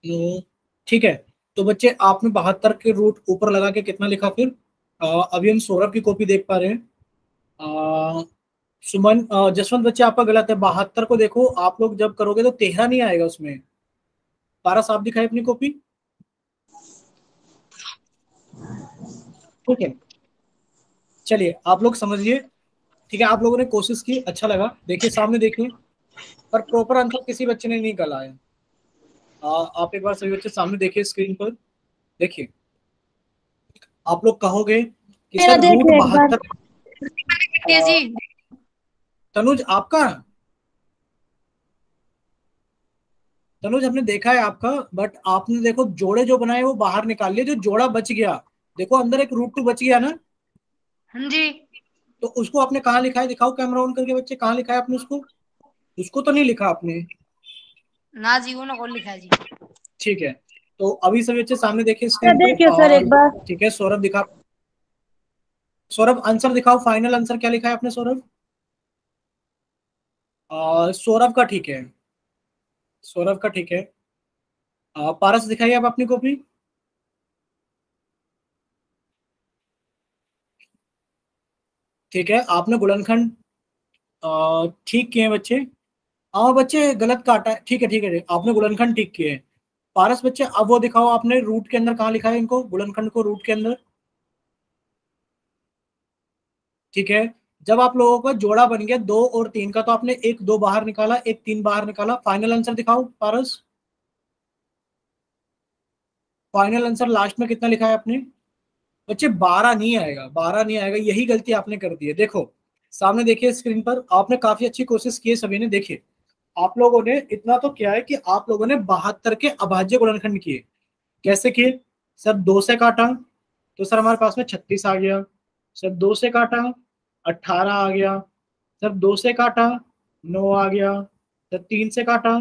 9। ठीक है, तो बच्चे आपने 72 के रूट ऊपर लगा के कितना लिखा फिर? अभी हम सौरभ की कॉपी देख पा रहे हैं। अ, सुमन, जसवंत बच्चे आपका गलत है, 72 को देखो आप लोग जब करोगे तो 13 नहीं आएगा उसमें। पारस आप दिखाए अपनी कॉपी। ठीक है, चलिए आप लोग समझिए। ठीक है, आप लोगों ने कोशिश की, अच्छा लगा। देखिए सामने देखिए, पर प्रॉपर आंसर किसी बच्चे ने नहीं निकाला है। आप एक बार सभी बच्चे सामने देखिए स्क्रीन पर, देखिए। आप लोग कहोगे कि मेरा सर देख रूट लो एक बार। 72। जी। तनुज आपका, तनुज हमने देखा है आपका, बट आपने देखो जोड़े जो बनाए वो बाहर निकाल लिए, जो जोड़ा बच गया देखो अंदर एक रूट 2 बच गया ना, हाँ जी। तो उसको आपने कहाँ लिखा है, दिखाओ कैमरा ऑन करके बच्चे, कहाँ लिखा है आपने उसको? उसको तो नहीं लिखा आपने। ना जी, वो ना कौन लिखा है जी? ठीक है, तो अभी सभी बच्चे सामने देखिए अरे स्क्रीन पे। देखिए सर एक बार। ठीक है, सौरभ दिखा, सौरभ आंसर दिखाओ, फाइनल आंसर क्या लिखा है आपने सौरभ? सौरभ का ठीक है, सौरभ का ठीक है। पारस दिखाइए आप अपनी कॉपी। ठीक है, आपने गुणनखंड ठीक किए हैं बच्चे। हाँ बच्चे गलत काटा है, ठीक है ठीक है, आपने गुणनखंड ठीक किए हैं। पारस बच्चे अब वो दिखाओ, आपने रूट के अंदर कहाँ लिखा है इनको, गुणनखंड को रूट के अंदर। ठीक है, जब आप लोगों का जोड़ा बन गया 2 और 3 का, तो आपने 1 2 बाहर निकाला, 1 3 बाहर निकाला, फाइनल आंसर दिखाओ पारस। फाइनल आंसर लास्ट में कितना लिखा है आपने बच्चे? 12 नहीं आएगा, 12 नहीं आएगा, यही गलती आपने कर दी है। देखो सामने देखिए स्क्रीन पर, आपने काफी अच्छी कोशिश की है सभी ने। देखिए आप लोगों ने इतना तो किया है कि आप लोगों ने 72 के अभाज्य गुणनखंड किए। कैसे किए सर? 2 से काटा तो सर हमारे पास में 36 आ गया। सर 2 से काटा 18 आ गया। सर 2 से काटा 9 आ गया। सर 3 से काटा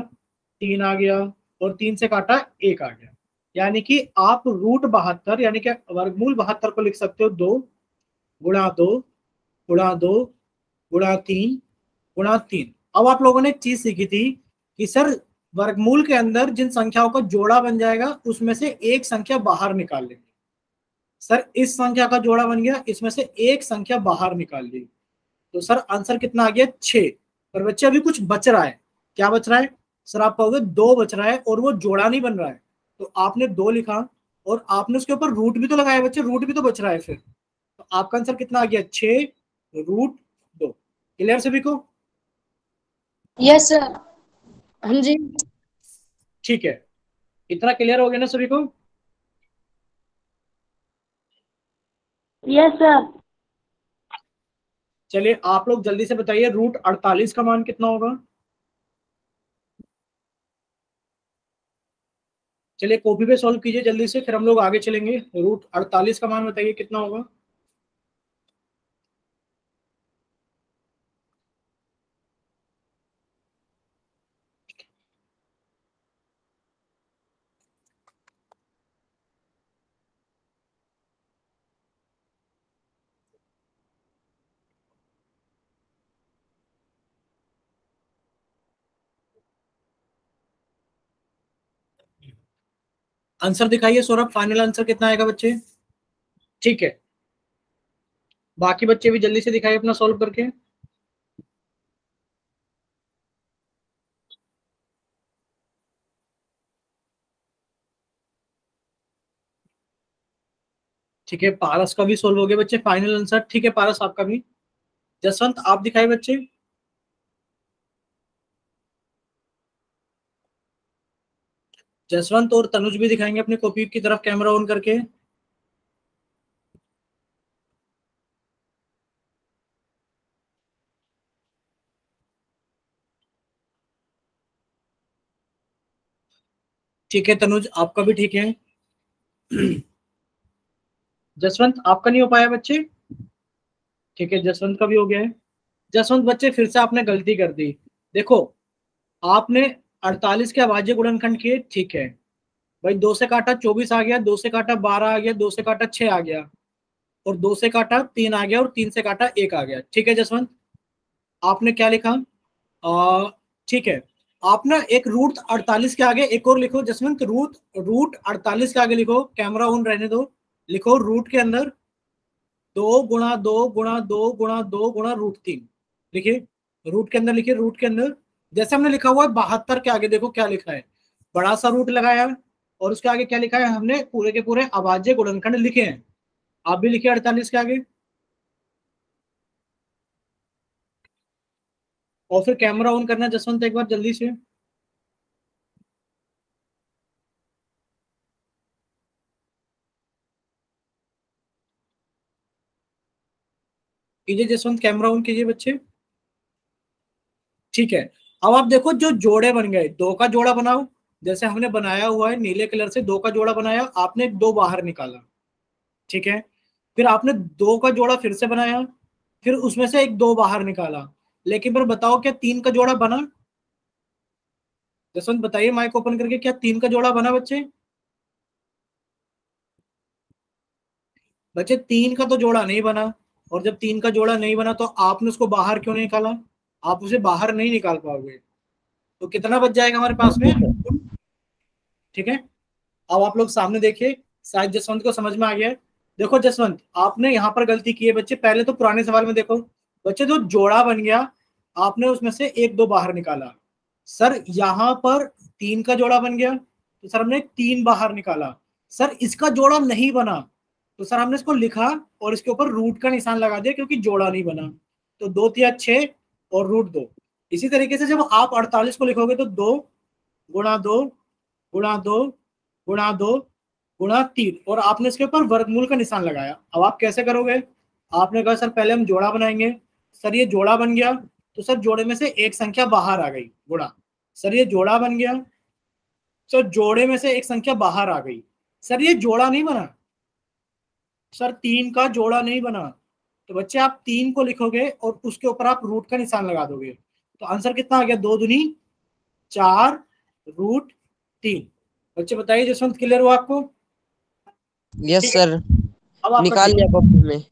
3 आ गया। और 3 से काटा 1 आ गया। यानी कि आप √72 यानी कि वर्गमूल 72 को लिख सकते हो 2 गुणा 2 गुणा 2 गुणा 3 गुणा 3। अब आप लोगों ने एक चीज सीखी थी कि सर वर्गमूल के अंदर जिन संख्याओं का जोड़ा बन जाएगा उसमें से एक संख्या बाहर निकाल लेंगे। सर इस संख्या का जोड़ा बन गया, इसमें से एक संख्या बाहर निकाल ली, तो सर आंसर कितना आ गया? 6। पर बच्चे अभी कुछ बच रहा है। क्या बच रहा है सर? आप कहोगे 2 बच रहा है और वो जोड़ा नहीं बन रहा है, तो आपने 2 लिखा और आपने उसके ऊपर रूट भी तो लगाया बच्चे, रूट भी तो बच रहा है फिर, तो आपका आंसर कितना आ गया? 6√2। क्लियर सभी को? Yes sir. हाँ जी। ठीक है, इतना क्लियर हो गया ना सभी को? Yes sir. चलिए आप लोग जल्दी से बताइए √48 का मान कितना होगा? चलिए कॉपी पे सॉल्व कीजिए जल्दी से, फिर हम लोग आगे चलेंगे। √48 का मान बताइए कितना होगा? आंसर दिखाइए सौरभ, फाइनल आंसर कितना आएगा बच्चे? ठीक है, बाकी बच्चे भी जल्दी से दिखाइए अपना सॉल्व करके। ठीक है, पारस का भी सोल्व हो गया बच्चे, फाइनल आंसर। ठीक है पारस आपका भी। जसवंत आप दिखाए बच्चे। जसवंत और तनुज भी दिखाएंगे अपनी कॉपी की तरफ कैमरा ऑन करके। ठीक है तनुज आपका भी ठीक है। जसवंत आपका नहीं हो पाया बच्चे? ठीक है, जसवंत का भी हो गया है। जसवंत बच्चे फिर से आपने गलती कर दी। देखो आपने 48 के अभाज्य गुणनखंड किए, ठीक है भाई, 2 से काटा 24 आ गया, 2 से काटा 12 आ गया, 2 से काटा 6 आ गया, और 2 से काटा 3 आ गया, और 3 से काटा 1 आ गया। ठीक है जसवंत, आपने क्या लिखा? आ, ठीक है, आप ना एक √48 के आगे एक और लिखो जसवंत, रूट 48 के आगे लिखो, कैमरा ऑन रहने दो। लिखो रूट के अंदर 2 गुणा 2 गुणा 2 गुणा 2 गुणा √3। लिखिए रूट के अंदर, लिखिए रूट के अंदर। जैसे हमने लिखा हुआ है 72 के आगे देखो क्या लिखा है, बड़ा सा रूट लगाया, और उसके आगे क्या लिखा है? हमने पूरे के पूरे अभाज्य गुणनखंड लिखे हैं। आप भी लिखिए 48 के आगे, और फिर कैमरा ऑन करना जसवंत एक बार जल्दी से। कीजिए जसवंत, कैमरा ऑन कीजिए बच्चे। ठीक है, अब आप देखो जो जोड़े बन गए, 2 का जोड़ा बनाओ। जैसे हमने बनाया हुआ है नीले कलर से, 2 का जोड़ा बनाया, आपने 2 बाहर निकाला। ठीक है, फिर आपने 2 का जोड़ा फिर से बनाया, फिर उसमें से एक 2 बाहर निकाला। लेकिन फिर बताओ क्या 3 का जोड़ा बना? जसवंत बताइए माइक ओपन करके, क्या 3 का जोड़ा बना बच्चे? बच्चे 3 का तो जोड़ा नहीं बना, और जब 3 का जोड़ा नहीं बना तो आपने उसको बाहर क्यों नहीं निकाला? आप उसे बाहर नहीं निकाल पाओगे, तो कितना बच जाएगा हमारे पास में? ठीक है, अब आप लोग सामने देखिए, शायद जसवंत को समझ में आ गया है। देखो जसवंत, आपने यहाँ पर गलती की है बच्चे। पहले तो पुराने सवाल में देखो बच्चे, जो जोड़ा बन गया आपने उसमें से 1 2 बाहर निकाला। सर यहाँ पर 3 का जोड़ा बन गया, तो सर हमने 3 बाहर निकाला। सर इसका जोड़ा नहीं बना, तो सर हमने इसको लिखा और इसके ऊपर रूट का निशान लगा दिया क्योंकि जोड़ा नहीं बना। तो 2 × 6 और √2। इसी तरीके से जब आप 48 को लिखोगे तो 2 × 2 × 2 × 2 × 3, और आपने इसके ऊपर वर्गमूल का निशान लगाया। अब आप कैसे करोगे? आपने कहा सर पहले हम जोड़ा बनाएंगे। सर ये जोड़ा बन गया, तो सर जोड़े में से एक संख्या बाहर आ गई, गुणा। सर ये जोड़ा बन गया, सर जोड़े में से एक संख्या बाहर आ गई। सर ये जोड़ा नहीं बना, सर 3 का जोड़ा नहीं बना। तो बच्चे आप 3 को लिखोगे और उसके ऊपर आप रूट का निशान लगा दोगे, तो आंसर कितना आ गया? 2 दूनी 4 √3। बच्चे बताइए जसवंत, क्लियर हुआ आपको? यस ठीक है, सर, अब आपका निकाल लिया कॉपी में।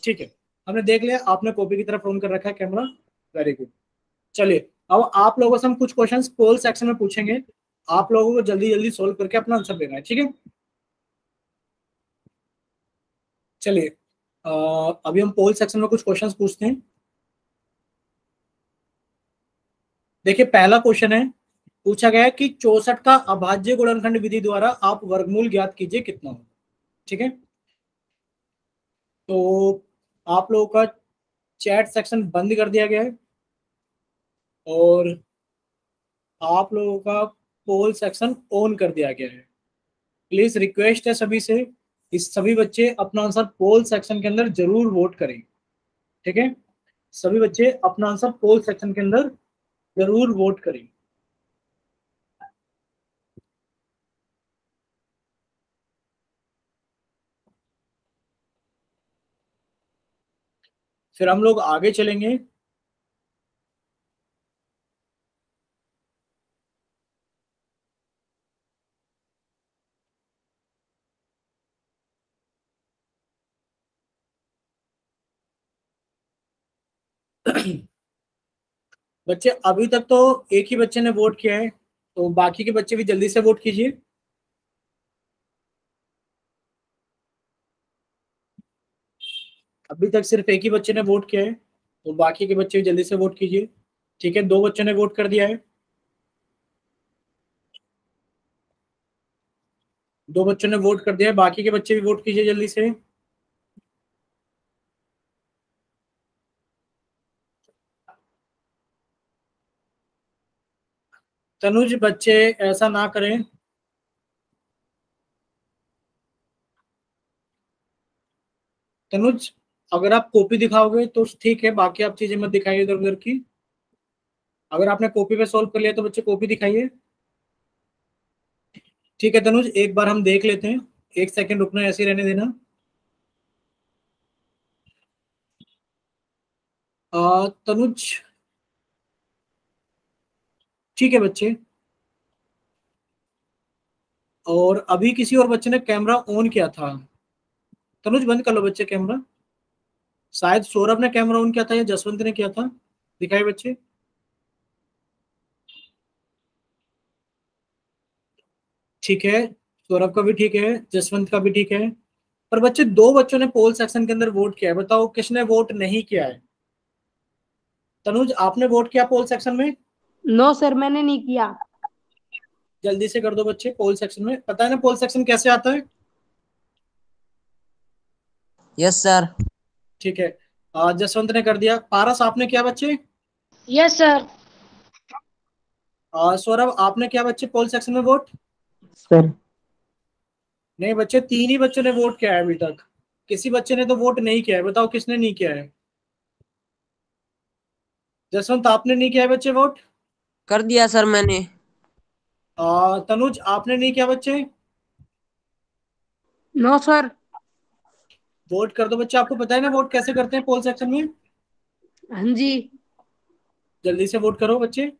ठीक है, हमने देख लिया, आपने कॉपी की तरफ ऑन कर रखा है कैमरा, वेरी गुड। चलिए अब आप लोगों से हम कुछ क्वेश्चंस पोल सेक्शन में पूछेंगे, आप लोगों को जल्दी जल्दी सोल्व करके अपना आंसर देना है, ठीक है? चलिए अभी हम पोल सेक्शन में कुछ क्वेश्चंस पूछते हैं। देखिए पहला क्वेश्चन है, पूछा गया है कि 64 का अभाज्य गुणनखंड विधि द्वारा आप वर्गमूल ज्ञात कीजिए कितना हो। ठीक है, तो आप लोगों का चैट सेक्शन बंद कर दिया गया है और आप लोगों का पोल सेक्शन ऑन कर दिया गया है। प्लीज रिक्वेस्ट है सभी से, इस सभी बच्चे अपना आंसर पोल सेक्शन के अंदर जरूर वोट करें। ठीक है, सभी बच्चे अपना आंसर पोल सेक्शन के अंदर जरूर वोट करें। फिर हम लोग आगे चलेंगे। बच्चे अभी तक तो एक ही बच्चे ने वोट किया है, तो बाकी के बच्चे भी जल्दी से वोट कीजिए। अभी तक सिर्फ एक ही बच्चे ने वोट किया है, तो बाकी के बच्चे भी जल्दी से वोट कीजिए। ठीक है, 2 बच्चों ने वोट कर दिया है, 2 बच्चों ने वोट कर दिया है, बाकी के बच्चे भी वोट कीजिए जल्दी से। तनुज बच्चे ऐसा ना करें। तनुज अगर आप कॉपी दिखाओगे तो ठीक है, बाकी आप चीजें मत दिखाइए इधर उधर की। अगर आपने कॉपी पे सॉल्व कर लिया तो बच्चे कॉपी दिखाइए। ठीक है तनुज, एक बार हम देख लेते हैं, 1 सेकंड रुकना, ऐसे ही रहने देना। तनुज ठीक है बच्चे, और अभी किसी और बच्चे ने कैमरा ऑन किया था। तनुज बंद कर लो बच्चे कैमरा। शायद सौरभ ने कैमरा ऑन किया था या जसवंत ने किया था, दिखाए बच्चे। ठीक है, सौरभ का भी ठीक है, जसवंत का भी ठीक है, पर बच्चे 2 बच्चों ने पोल सेक्शन के अंदर वोट किया है, बताओ किसने वोट नहीं किया है? तनुज आपने वोट किया पोल सेक्शन में? नो सर, मैंने नहीं किया। जल्दी से कर दो बच्चे पोल सेक्शन में, पता है ना पोल सेक्शन कैसे आता है? Yes sir. ठीक है, जसवंत ने कर दिया, पारस आपने किया बच्चे? Yes sir. सौरभ आपने किया बच्चे पोल सेक्शन में वोट? सर नहीं बच्चे, 3 ही बच्चों ने वोट किया है अभी तक, किसी बच्चे ने तो वोट नहीं किया है, बताओ किसने नहीं किया है? जसवंत आपने नहीं किया है बच्चे वोट? कर दिया सर मैंने। तनुज आपने नहीं किया बच्चे? No sir. वोट कर दो बच्चे, आपको पता है ना वोट कैसे करते हैं पोल सेक्शन में? हाँ जी। जल्दी से वोट करो बच्चे।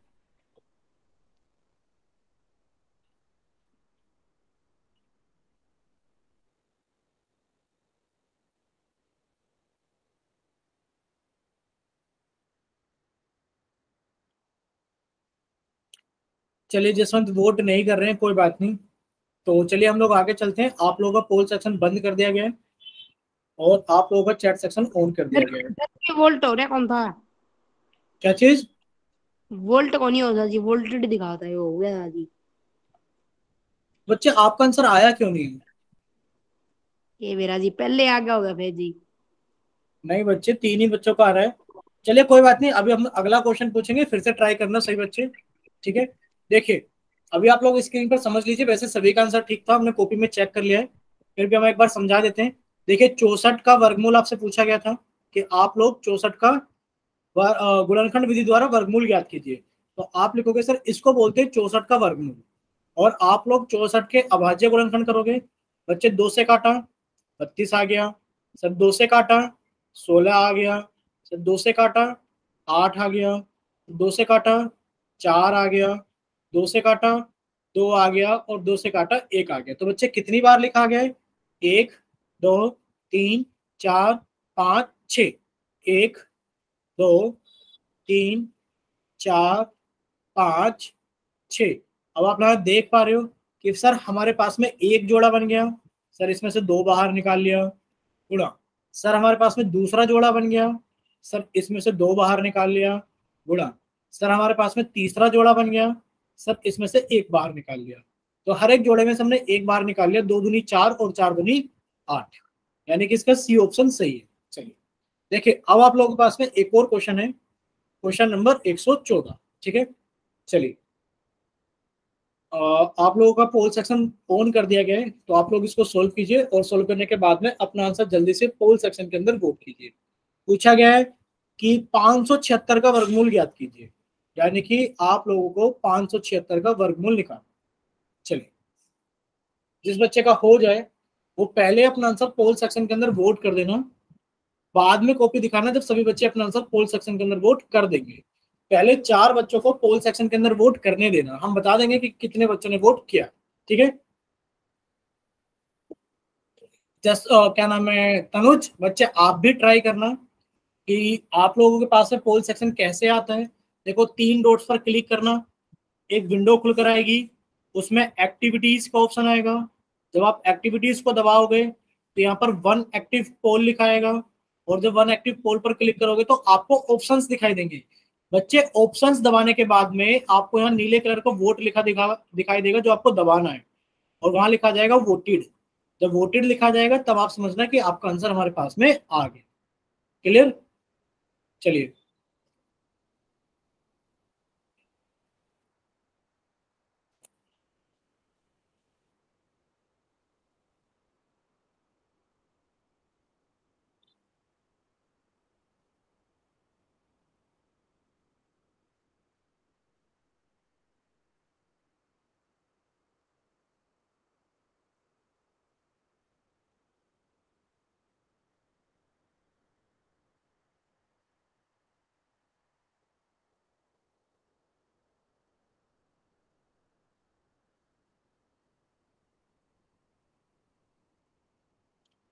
चलिए जसवंत वोट नहीं कर रहे हैं, कोई बात नहीं, तो चलिए हम लोग आगे चलते हैं। आप लोगों का पोल सेक्शन बंद कर दिया गया है और आप लोगों का चैट सेक्शन ऑन कर दिया गया है। वोल्ट हो रहा कौन था? क्या चीज? वोल्ट कौन ही होता जी, वोल्टेड दिखाता है, वो हो गया था जी। बच्चे आपका आंसर आया क्यों नहीं? ये मेरा जी पहले आ गया होगा फिर जी। नहीं बच्चे, 3 ही बच्चों का आ रहा है। चलिए कोई बात नहीं, अभी हम अगला क्वेश्चन पूछेंगे, फिर से ट्राई करना सही बच्चे, ठीक है। देखिए अभी आप लोग स्क्रीन पर समझ लीजिए, वैसे सभी का आंसर ठीक था, हमने कॉपी में चेक कर लिया है, फिर भी हम एक बार समझा देते हैं। देखिए 64 का वर्गमूल आपसे पूछा गया था कि आप लोग 64 का गुणनखंड विधि द्वारा वर्गमूल ज्ञात कीजिए। तो आप लिखोगे सर इसको बोलते हैं 64 का वर्गमूल, और आप लोग 64 के अभाज्य गुणनखंड करोगे। बच्चे 2 से काटा 32 आ गया, सर 2 से काटा 16 आ गया, सर 2 से काटा 8 आ गया, 2 से काटा 4 आ गया, 2 से काटा 2 आ गया, और 2 से काटा 1 आ गया। तो बच्चे कितनी बार लिखा गया है? 1 2 3 4 5 6, 1 2 3 4 5 6। अब आप यहाँ देख पा रहे हो कि सर हमारे पास में एक जोड़ा बन गया, सर इसमें से 2 बाहर निकाल लिया, गुणा सर हमारे पास में दूसरा जोड़ा बन गया, सर इसमें से 2 बाहर निकाल लिया, गुणा सर हमारे पास में तीसरा जोड़ा बन गया, सर इसमें से 1 बाहर निकाल लिया। तो हर एक जोड़े में से हमने 1 बाहर निकाल लिया, 2 दूनी 4 और 4 दूनी 8, यानी कि इसका सी ऑप्शन सही है। चलिए देखिए अब आप लोगों के पास में एक और क्वेश्चन है, क्वेश्चन नंबर 114, ठीक है। चलिए आप लोगों का पोल सेक्शन ऑन कर दिया गया है, तो आप लोग इसको सोल्व कीजिए, और सोल्व करने के बाद में अपना आंसर जल्दी से पोल सेक्शन के अंदर वोट कीजिए। पूछा गया है कि 576 का वर्गमूल ज्ञात कीजिए, यानी कि आप लोगों को 576 का वर्गमूल निकालना। चलिए जिस बच्चे का हो जाए वो पहले अपना आंसर पोल सेक्शन के अंदर वोट कर देना, बाद में कॉपी दिखाना जब सभी बच्चे अपना आंसर पोल सेक्शन के अंदर वोट कर देंगे। पहले 4 बच्चों को पोल सेक्शन के अंदर वोट करने देना, हम बता देंगे कि कितने बच्चों ने वोट किया, ठीक है। जस्ट क्या नाम है तनुज, बच्चे आप भी ट्राई करना कि आप लोगों के पास में पोल सेक्शन कैसे आता है। देखो 3 डॉट्स पर क्लिक करना, एक विंडो खुल कर आएगी, उसमें एक्टिविटीज का ऑप्शन आएगा। जब आप एक्टिविटीज को दबाओगे तो यहाँ पर 1 एक्टिव पोल लिखा आएगा, और जब 1 एक्टिव पोल पर क्लिक करोगे तो आपको ऑप्शंस दिखाई देंगे। बच्चे ऑप्शंस दबाने के बाद में आपको यहाँ नीले कलर का वोट दिखाई देगा, जो आपको दबाना है, और वहां लिखा जाएगा वोटेड। जब वोटेड लिखा जाएगा तब आप समझना कि आपका आंसर हमारे पास में आ गया। क्लियर? चलिए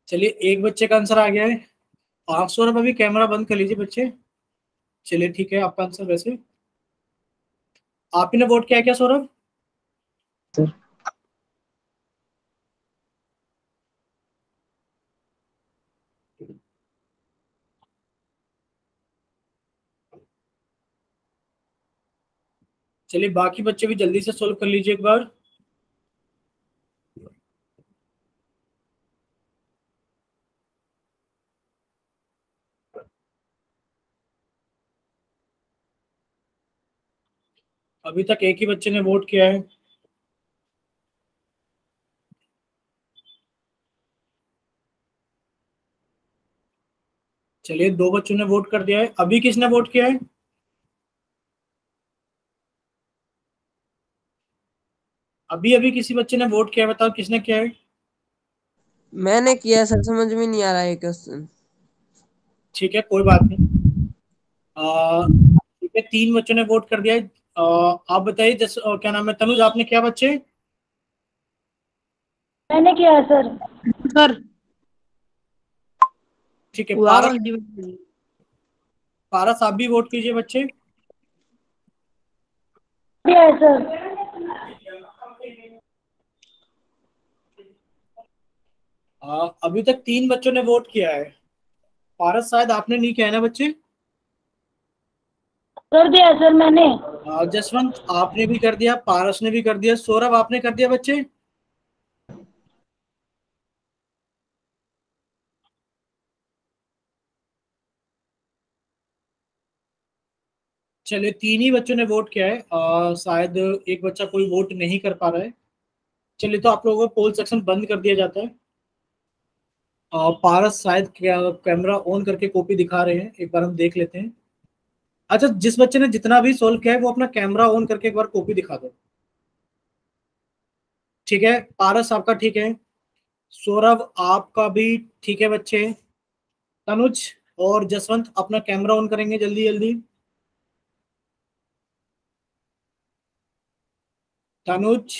चलिए एक बच्चे का आंसर आ गया है। आप सौरभ अभी कैमरा बंद कर लीजिए बच्चे। चलिए ठीक है, आपका आंसर वैसे आप ही ने वोट किया क्या सौरभ? सर चलिए बाकी बच्चे भी जल्दी से सोल्व कर लीजिए एक बार। अभी तक एक ही बच्चे ने वोट किया है। चलिए 2 बच्चों ने वोट कर दिया है। अभी किसने वोट किया है? अभी अभी किसी बच्चे ने वोट किया है, बताओ किसने किया है? मैंने किया सर, समझ में नहीं आ रहा है क्वेश्चन। ठीक है कोई बात नहीं। ठीक है 3 बच्चों ने वोट कर दिया है। आप बताइए जैसे क्या नाम है तनुज, आपने क्या बच्चे? मैंने किया है सर। सर ठीक है हुआ पारस, डिबेट। पारस आप भी वोट कीजिए बच्चे। किया है सर। अभी तक 3 बच्चों ने वोट किया है। पारस शायद आपने नहीं किया है ना बच्चे? कर दिया है सर मैंने। जसवंत आपने भी कर दिया, पारस ने भी कर दिया, सौरभ आपने कर दिया बच्चे। चलिए 3 ही बच्चों ने वोट किया है, शायद एक बच्चा कोई वोट नहीं कर पा रहा है। चलिए तो आप लोगों को पोल सेक्शन बंद कर दिया जाता है। पारस शायद कैमरा ऑन करके कॉपी दिखा रहे हैं, एक बार हम देख लेते हैं। अच्छा, जिस बच्चे ने जितना भी सोल्व किया है वो अपना कैमरा ऑन करके एक बार कॉपी दिखा दो। ठीक है, पारस आपका ठीक है, सौरभ आपका भी ठीक है बच्चे, तनुज और जसवंत अपना कैमरा ऑन करेंगे जल्दी जल्दी। तनुज,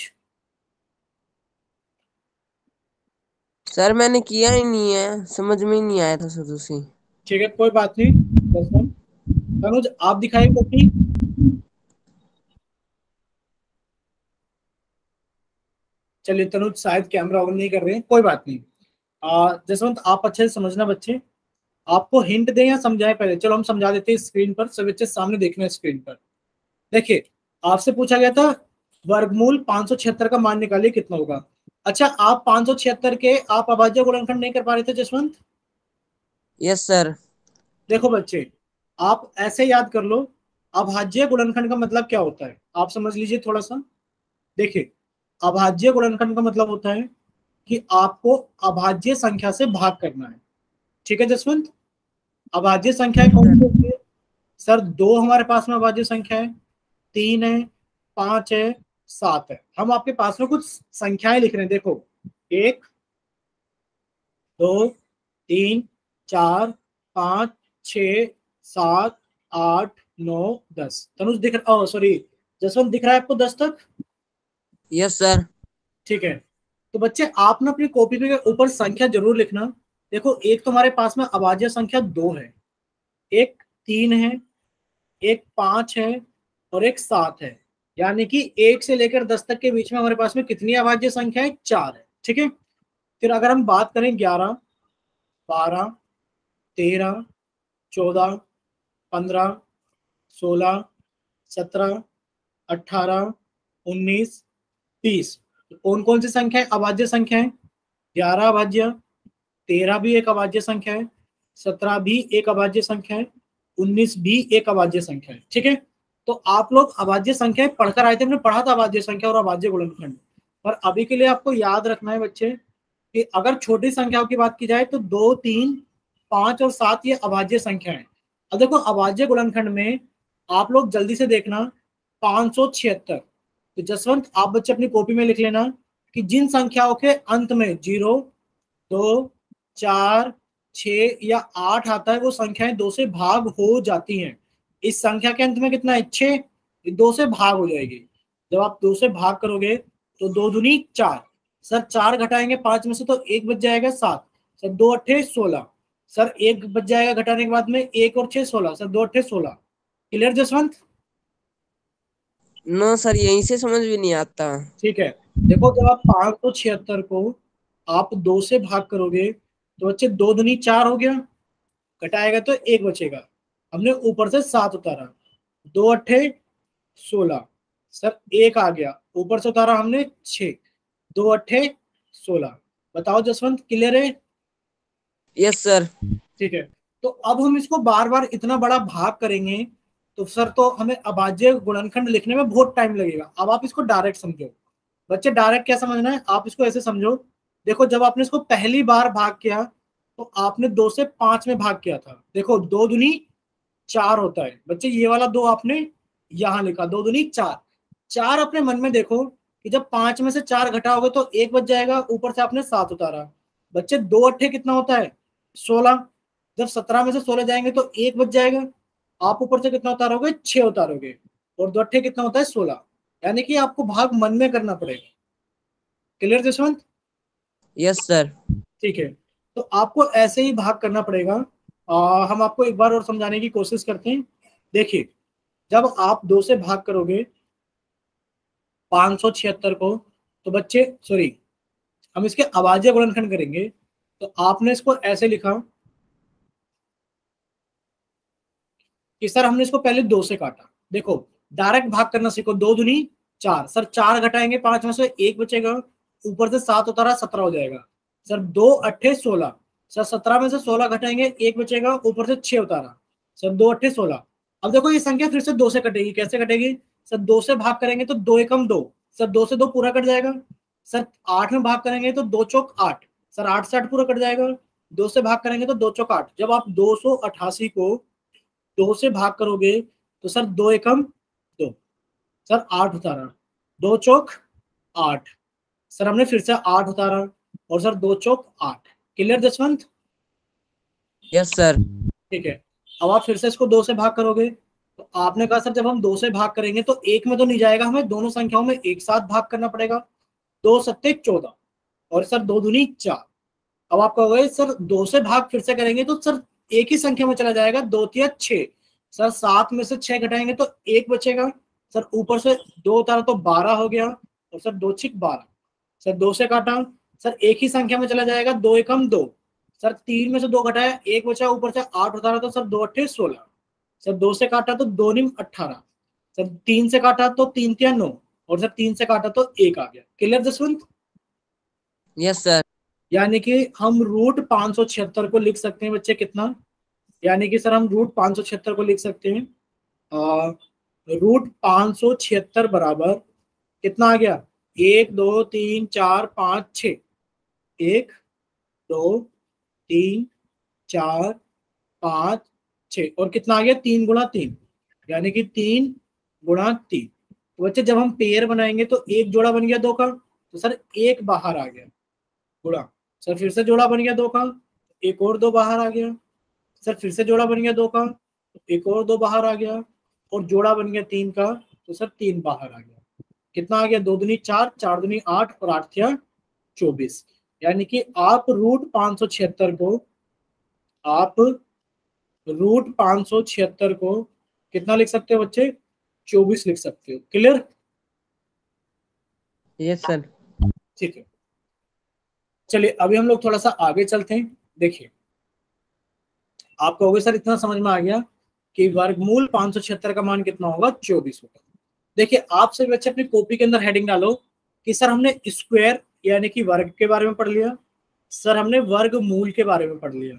सर मैंने किया ही नहीं है, समझ में ही नहीं आया था शुरू से। ठीक है कोई बात नहीं। जसवंत, तनुज आप दिखाइए कॉपी। चलिए तनुज शायद कैमरा ऑन नहीं कर रहे हैं, कोई बात नहीं। जसवंत आप अच्छे से समझना बच्चे, आपको हिंट दें या समझाएं पहले? चलो हम समझा देते हैं स्क्रीन पर, सब बच्चे सामने देखना है स्क्रीन पर। देखिए आपसे पूछा गया था वर्गमूल 576 का मान निकालिए कितना होगा। अच्छा, आप 576 के आप अभाज्य गुणनखंड नहीं कर पा रहे थे जसवंत? Yes sir. देखो बच्चे, आप ऐसे याद कर लो, अभाज्य गुणनखंड का मतलब क्या होता है आप समझ लीजिए थोड़ा सा। देखिए अभाज्य गुणनखंड का मतलब होता है कि आपको अभाज्य संख्या से भाग करना है। ठीक है जसवंत, अभाज्य संख्याएं कौन सी होती है? सर 2 हमारे पास में अभाज्य संख्या है, 3 है, 5 है, 7 है। हम आपके पास में कुछ संख्याएं लिख रहे हैं, देखो 1 2 3 4 5 6 7 8 9 10। तनुज दिख रहा, सॉरी जसवंत दिख रहा है आपको 10 तक? Yes sir. ठीक है, तो बच्चे आप ना अपनी कॉपी पे ऊपर संख्या जरूर लिखना। देखो एक तुम्हारे पास में अभाज्य संख्या 2 है, एक 3 है, एक 5 है और एक 7 है। यानी कि 1 से लेकर 10 तक के बीच में हमारे पास में कितनी अभाज्य संख्या है? 4 है। ठीक है, फिर अगर हम बात करें 11 12 13 14 15 16 17 18 19 20, कौन कौन सी संख्या है अभाज्य संख्या है? 11 अभाज्य, 13 भी एक अभाज्य संख्या है, 17 भी एक अभाज्य संख्या है, 19 भी एक अभाज्य संख्या है। ठीक है, तो आप लोग अभाज्य संख्याएं पढ़कर आए थे, हमने पढ़ा था अभाज्य संख्या और अभाज्य गुणनखंड। पर अभी के लिए आपको याद रखना है बच्चे कि अगर छोटी संख्याओं की बात की जाए तो 2 3 5 और 7 ये अभाज्य संख्या है। अब देखो अभाज्य गुणनखंड में आप लोग जल्दी से देखना 576, तो जसवंत आप बच्चे अपनी कॉपी में लिख लेना कि जिन संख्याओं के अंत में 0 2 4 6 या 8 आता है वो संख्याएं 2 से भाग हो जाती हैं। इस संख्या के अंत में कितना है? 6, 2 से भाग हो जाएगी। जब आप 2 से भाग करोगे तो 2 दूनी 4, सर 4 घटाएंगे 5 में से तो 1 बच जाएगा 7, सर 2 अट्ठे 16, सर 1 बच जाएगा घटाने के बाद में 1 और 6 16, सर 2 अट्ठे 16। क्लियर जसवंत? नो सर, यहीं से समझ भी नहीं आता। ठीक है, देखो जब आप 576 को आप 2 से भाग करोगे तो बच्चे 2 दूनी 4 हो गया, घटाएगा तो 1 बचेगा, हमने ऊपर से 7 उतारा, 2 अट्ठे 16, सर 1 आ गया, ऊपर से उतारा हमने 6, 2 अट्ठे 16। बताओ जसवंत क्लियर है? Yes sir. ठीक है, तो अब हम इसको बार बार इतना बड़ा भाग करेंगे तो सर तो हमें अभाज्य गुणनखंड लिखने में बहुत टाइम लगेगा। अब आप इसको डायरेक्ट समझो बच्चे, डायरेक्ट क्या समझना है आप इसको ऐसे समझो। देखो जब आपने इसको पहली बार भाग किया तो आपने 2 से 5 में भाग किया था, देखो 2 दूनी 4 होता है बच्चे, ये वाला 2 आपने यहां लिखा, 2 दूनी 4। 4 अपने मन में देखो कि जब 5 में से 4 घटाओगे तो 1 बच जाएगा, ऊपर से आपने 7 उतारा, बच्चे 2 अट्ठे कितना होता है? 16। जब 17 में से 16 जाएंगे तो 1 बच जाएगा, आप ऊपर से कितना उतारोगे? 6 उतारोगे, और 2 अट्ठे कितना होता है? 16। यानी कि आपको भाग मन में करना पड़ेगा। क्लियर जसवंत? Yes sir. ठीक है, तो आपको ऐसे ही भाग करना पड़ेगा। हम आपको एक बार और समझाने की कोशिश करते हैं। देखिए जब आप 2 से भाग करोगे 576 को तो बच्चे, सॉरी हम इसके अभाज्य गुणनखंड करेंगे, तो आपने इसको ऐसे लिखा कि सर हमने इसको पहले 2 से काटा। देखो डायरेक्ट भाग करना सीखो, 2 दूनी 4, सर 4 घटाएंगे 5 में से 1 बचेगा, ऊपर से 7 उतारा 17 हो जाएगा, सर 2 अट्ठे 16, सर 17 में से 16 घटाएंगे 1 बचेगा, ऊपर से 6 उतारा, सर 2 अट्ठे 16। अब देखो ये संख्या फिर से 2 से कटेगी, कैसे कटेगी सर, 2 से भाग करेंगे तो 2 एकम 2, सर 2 से 2 पूरा कट जाएगा। सर 8 में भाग करेंगे तो 2 चौक 8, सर 8 से 8 पूरा कट जाएगा। 2 से भाग करेंगे तो 2 चौक 8। जब आप 288 को 2 से भाग करोगे तो सर 2 एकम 2, सर 8 उतारा, 2 चौक 8, सर हमने फिर से 8 उतारा और सर 2 चौक 8। क्लियर जसवंत? Yes sir. ठीक है, अब आप फिर से इसको 2 से भाग करोगे तो आपने कहा सर जब हम 2 से भाग करेंगे तो एक में तो नहीं जाएगा, हमें दोनों संख्याओं में एक साथ भाग करना पड़ेगा। 2 सत्ते 14 और सर 2 दूनी 4। अब आप कहोगे सर 2 से भाग फिर से करेंगे तो सर एक ही संख्या में चला जाएगा, 2 तिया 6, सर 7 में से 6 घटाएंगे तो 1 बचेगा, सर ऊपर से 2 उतारा तो 12 हो गया और सर 2 छिक 12, सर 2 से काटा, सर एक ही संख्या में चला जाएगा, 2 एकम 2, सर 3 में से 2 घटाया 1 बचा, ऊपर से 8 उतारा तो सर 2 अट्ठे 16, सर 2 से काटा तो 2 निम 18, सर 3 से काटा तो 3 तिया 9 और सर 3 से काटा तो 1 आ गया। क्लियर जसवंत? Yes sir. यानी कि हम रूट 576 को लिख सकते हैं बच्चे कितना, यानी कि सर हम रूट 576 को लिख सकते हैं, रूट 576 बराबर कितना आ गया, 1 2 3 4 5 6, 1 2 3 4 5 6 और कितना आ गया 3 गुणा 3, यानी कि 3 गुणा 3। तो बच्चे जब हम पेयर बनाएंगे तो एक जोड़ा बन गया 2 का, तो सर 1 बाहर आ गया, गुणा, सर फिर से जोड़ा बन गया 2 का, एक और 2 बाहर आ गया, सर फिर से जोड़ा बन गया 2 का, एक और 2 बाहर आ गया और जोड़ा बन गया 3 का, तो सर 3 बाहर आ गया। कितना आ गया, 2 दूनी 4, 4 दूनी 8 और 8 थिया 24। यानी कि आप रूट 576 को कितना लिख सकते हो बच्चे, 24 लिख सकते हो। क्लियर? Yes sir. ठीक है, चलिए अभी हम लोग थोड़ा सा आगे चलते हैं। देखिए आप कहोगे सर इतना समझ में आ गया कि वर्गमूल 576 का मान कितना होगा, 24 होगा। देखिए आप सभी बच्चे अपनी कॉपी के अंदर हेडिंग डालो कि सर हमने स्क्वायर यानी कि वर्ग के बारे में पढ़ लिया, सर हमने वर्गमूल के बारे में पढ़ लिया,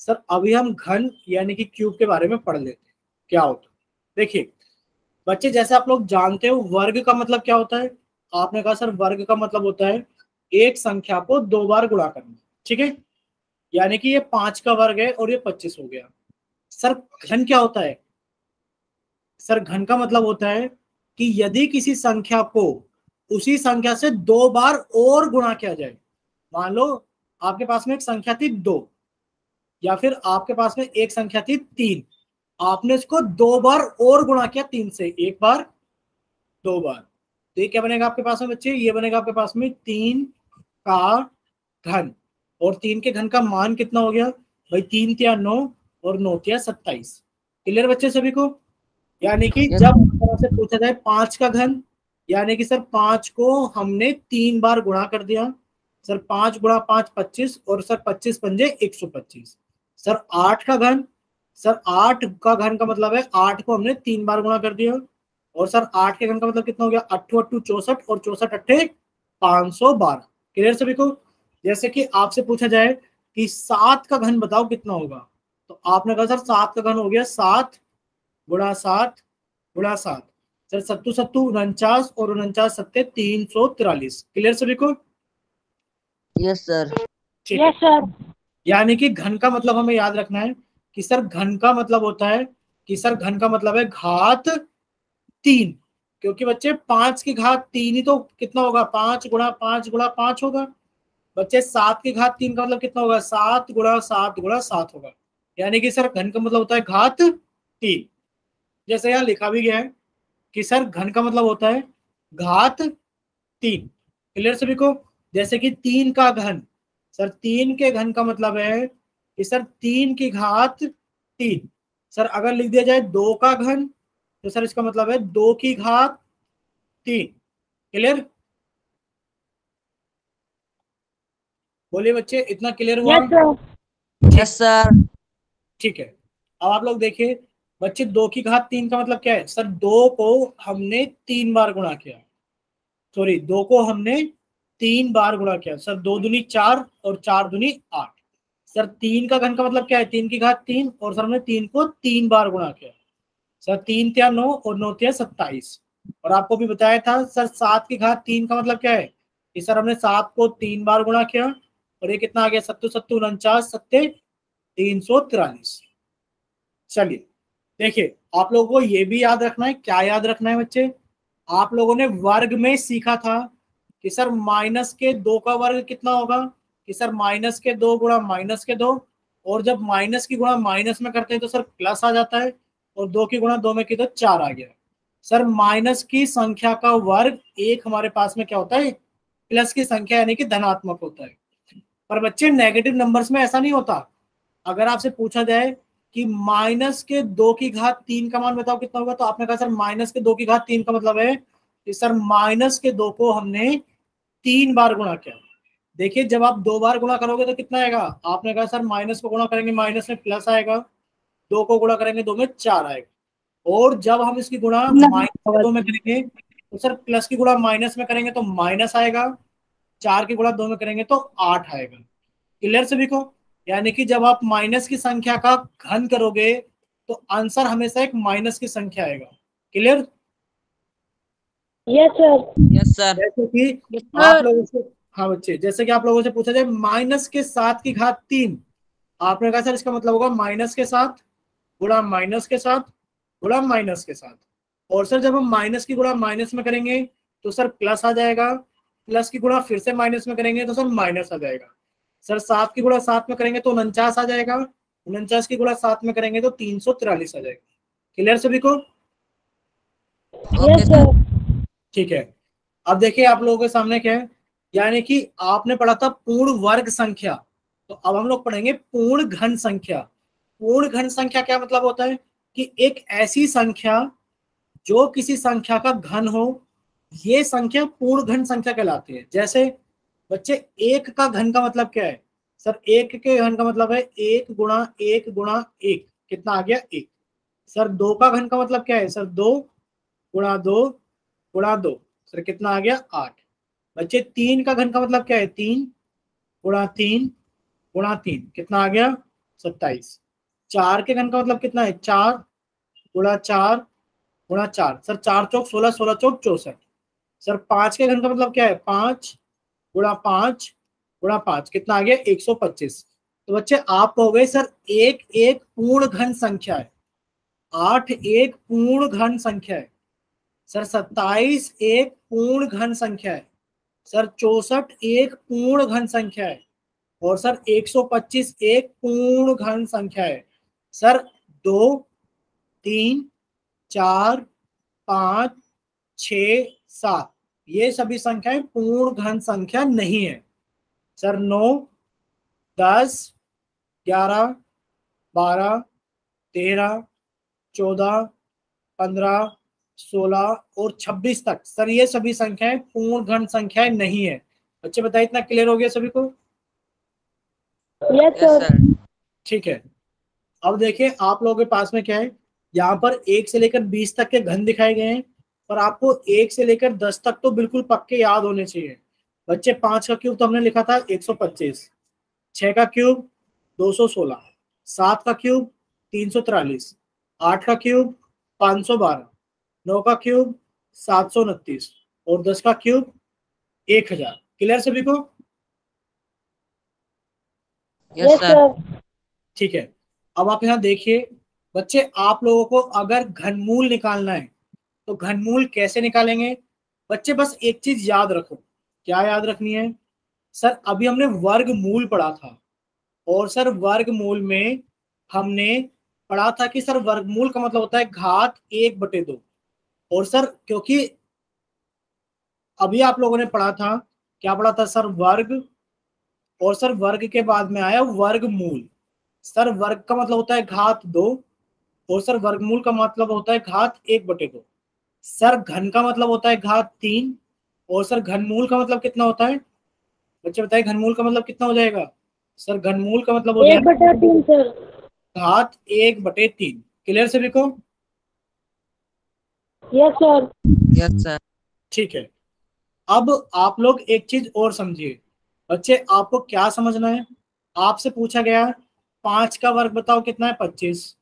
सर अभी हम घन यानी कि क्यूब के बारे में पढ़ लेते हैं क्या होता है। देखिए बच्चे जैसे आप लोग जानते हो वर्ग का मतलब क्या होता है, आपने कहा सर वर्ग का मतलब होता है एक संख्या को 2 बार गुणा करना, ठीक है, यानी कि ये 5 का वर्ग है और ये 25 हो गया। सर घन क्या होता है, सर घन का मतलब होता है कि यदि किसी संख्या को उसी संख्या से 2 बार और गुणा किया जाए, मान लो आपके पास में एक संख्या थी 2 या फिर आपके पास में एक संख्या थी 3, आपने इसको 2 बार और गुणा किया, 3 से, एक बार 2 बार, तो ये क्या बनेगा आपके पास में बच्चे, ये बनेगा आपके पास में 3 का घन, और 3 के घन का मान कितना हो गया भाई, 3 तिया 9 और 9 तिया 27। क्लियर बच्चे सभी को? यानी कि जब तरह से पूछा जाए 5 का घन, यानी कि सर 5 को हमने 3 बार गुणा कर दिया, सर 5 गुणा 5 25 और सर 25 पंजे 125। सर 8 का घन, सर 8 का घन का मतलब है 8 को हमने 3 बार गुणा कर दिया और सर 8 के घन का मतलब कितना हो गया, 8 8 64 और 64 अट्ठे 512। क्लियर सभी को? जैसे कि आपसे पूछा जाए कि 7 का घन बताओ कितना होगा, तो आपने कहा सर 7 का घन हो गया 7 गुणा 7 गुणा 7, सर 7 7 49 और 49 सत्ते 343। क्लियर सभी को? Yes sir. ठीक है, यस सर। यानी कि घन का मतलब हमें याद रखना है कि सर घन का मतलब होता है कि सर घन का मतलब है घात 3, क्योंकि बच्चे 5 की घात 3 ही तो कितना होगा, 5 गुणा 5 गुणा 5 होगा। बच्चे 7 की घात 3 का मतलब कितना होगा, 7 गुणा 7 गुणा 7 होगा। यानी कि सर घन का मतलब होता है घात 3, जैसे यहाँ लिखा भी गया है कि सर घन का मतलब होता है घात 3। क्लियर सभी को? जैसे कि 3 का घन, सर 3 के घन का मतलब है कि सर 3 की घात 3। सर अगर लिख दिया जाए 2 का घन तो सर इसका मतलब है 2 की घात 3। क्लियर? बोलिए बच्चे, इतना क्लियर हुआ? Yes sir. Yes sir. ठीक है, अब आप लोग देखिए बच्चे 2 की घात 3 का मतलब क्या है, सर 2 को हमने 3 बार गुणा किया, सॉरी 2 को हमने 3 बार गुणा किया, सर 2 दूनी 4 और 4 दूनी 8। सर 3 का घन का मतलब क्या है, 3 की घात 3 और सर हमने 3 को 3 बार गुणा किया, सर 3 तिया 9 और 9 तिया 27। और आपको भी बताया था सर 7 की घात 3 का मतलब क्या है कि सर हमने 7 को 3 बार गुणा किया और ये कितना आ गया, 7 7 49 सत्ते 343। चलिए देखिए, आप लोगों को ये भी याद रखना है। क्या याद रखना है बच्चे? आप लोगों ने वर्ग में सीखा था कि सर माइनस के 2 का वर्ग कितना होगा, कि सर माइनस के 2 गुणा माइनस के 2, और जब माइनस की गुणा माइनस में करते हैं तो सर प्लस आ जाता है, और 2 की गुणा 2 में की तो 4 आ गया। सर माइनस की संख्या का वर्ग एक हमारे पास में क्या होता है, प्लस की संख्या यानी कि धनात्मक होता है। पर बच्चे नेगेटिव नंबर्स में ऐसा नहीं होता। अगर आपसे पूछा जाए कि माइनस के 2 की घात 3 का मान बताओ कितना होगा, तो आपने कहा सर माइनस के 2 की घात 3 का मतलब है कि सर माइनस के 2 को हमने 3 बार गुणा किया। देखिए जब आप 2 बार गुणा करोगे तो कितना आएगा, आपने कहा सर माइनस को गुणा करेंगे माइनस में प्लस आएगा, 2 को गुणा करेंगे 2 में 4 आएगा, और जब हम इसकी गुणा माइनस के 2 में करेंगे तो सर प्लस की गुणा माइनस में करेंगे तो माइनस आएगा, 4 की गुणा 2 में करेंगे तो 8 आएगा। क्लियर सभी को? यानी कि जब आप माइनस की संख्या का घन करोगे तो आंसर हमेशा एक माइनस की संख्या आएगा। Clear? Yes sir. Yes sir. जैसे कि आप लोगों से, हाँ बच्चे, जैसे कि आप लोगों से पूछा जाए माइनस के 7 की घात 3, आपने कहा सर इसका मतलब होगा माइनस के साथ गुणा माइनस के साथ गुणा माइनस के साथ, और सर जब हम माइनस की गुणा माइनस में करेंगे तो सर प्लस आ जाएगा, प्लस की गुणा फिर से माइनस में करेंगे तो सर माइनस आ जाएगा। सर 7 की गुणा 7 में करेंगे तो 49 आ जाएगा, 49 की गुणा 7 में करेंगे तो 343 आ जाएगा। क्लियर सभी को? Okay yes sir. सर। ठीक है। अब देखिए आप लोगों के सामने क्या है, यानी कि आपने पढ़ा था पूर्ण वर्ग संख्या, तो अब हम लोग पढ़ेंगे पूर्ण घन संख्या। पूर्ण घन संख्या क्या मतलब होता है कि एक ऐसी संख्या जो किसी संख्या का घन हो, ये संख्या पूर्ण घन संख्या कहलाती है। जैसे बच्चे एक का घन का मतलब क्या है, सर एक के घन का मतलब है एक गुणा एक गुणा एक, कितना आ गया एक। सर 2 का घन का मतलब क्या है, सर 2 गुणा 2 गुणा 2, सर कितना आ गया 8। बच्चे 3 का घन का मतलब क्या है, 3 गुणा 3 गुणा 3, कितना आ गया 27। 4 के घन का मतलब कितना है, 4 गुणा 4 गुणा 4, सर 4 चौक 16, 16 चौक 64। सर 5 के घन का मतलब क्या है, 5 गुणा 5 गुणा 5, कितना आ गया 125। तो बच्चे आप कहोगे सर एक एक पूर्ण घन संख्या है, 8 एक पूर्ण घन संख्या है, सर 27 एक पूर्ण घन संख्या है, सर 64 एक पूर्ण घन संख्या है, और सर 125 एक पूर्ण घन संख्या है। सर 2 3 4 5 6 7 ये सभी संख्याएं पूर्ण घन संख्या नहीं है। सर 9 10 11 12 13 14 15 16 और 26 तक, सर ये सभी संख्याएं पूर्ण घन संख्याएं नहीं है। बच्चे बताइए इतना क्लियर हो गया सभी को? Yes yes sir. सर। ठीक है। अब देखिए आप लोगों के पास में क्या है, यहाँ पर 1 से लेकर 20 तक के घन दिखाए गए हैं, पर आपको 1 से लेकर 10 तक तो बिल्कुल पक्के याद होने चाहिए। बच्चे 5 का क्यूब तो हमने लिखा था 125, 6 का क्यूब 216, 7 का क्यूब 343, 8 का क्यूब 512, 9 का क्यूब 729 और 10 का क्यूब 1000। क्लियर सभी को? Yes yes sir. सर। ठीक है। अब आप यहाँ देखिए बच्चे, आप लोगों को अगर घनमूल निकालना है तो घनमूल कैसे निकालेंगे? बच्चे बस एक चीज याद रखो। क्या याद रखनी है? सर अभी हमने वर्गमूल पढ़ा था, और सर वर्गमूल में हमने पढ़ा था कि सर वर्गमूल का मतलब होता है घात 1/2। और सर क्योंकि अभी आप लोगों ने पढ़ा था, क्या पढ़ा था सर, वर्ग, और सर वर्ग के बाद में आया वर्गमूल। सर वर्ग का मतलब होता है घात 2, और सर वर्गमूल का मतलब होता है घात 1/2। सर घन का मतलब होता है घात 3, और सर घनमूल का मतलब कितना होता है? बच्चे बताइए घनमूल का मतलब कितना हो जाएगा? सर घनमूल का मतलब हो जाएगा 1/3 सर। घात 1/3। क्लियर सभी को? Yes sir. Yes sir. ठीक है। अब आप लोग एक चीज और समझिए। बच्चे आपको क्या समझना है? आपसे पूछा गया 5 का वर्ग बताओ कितना है, 25।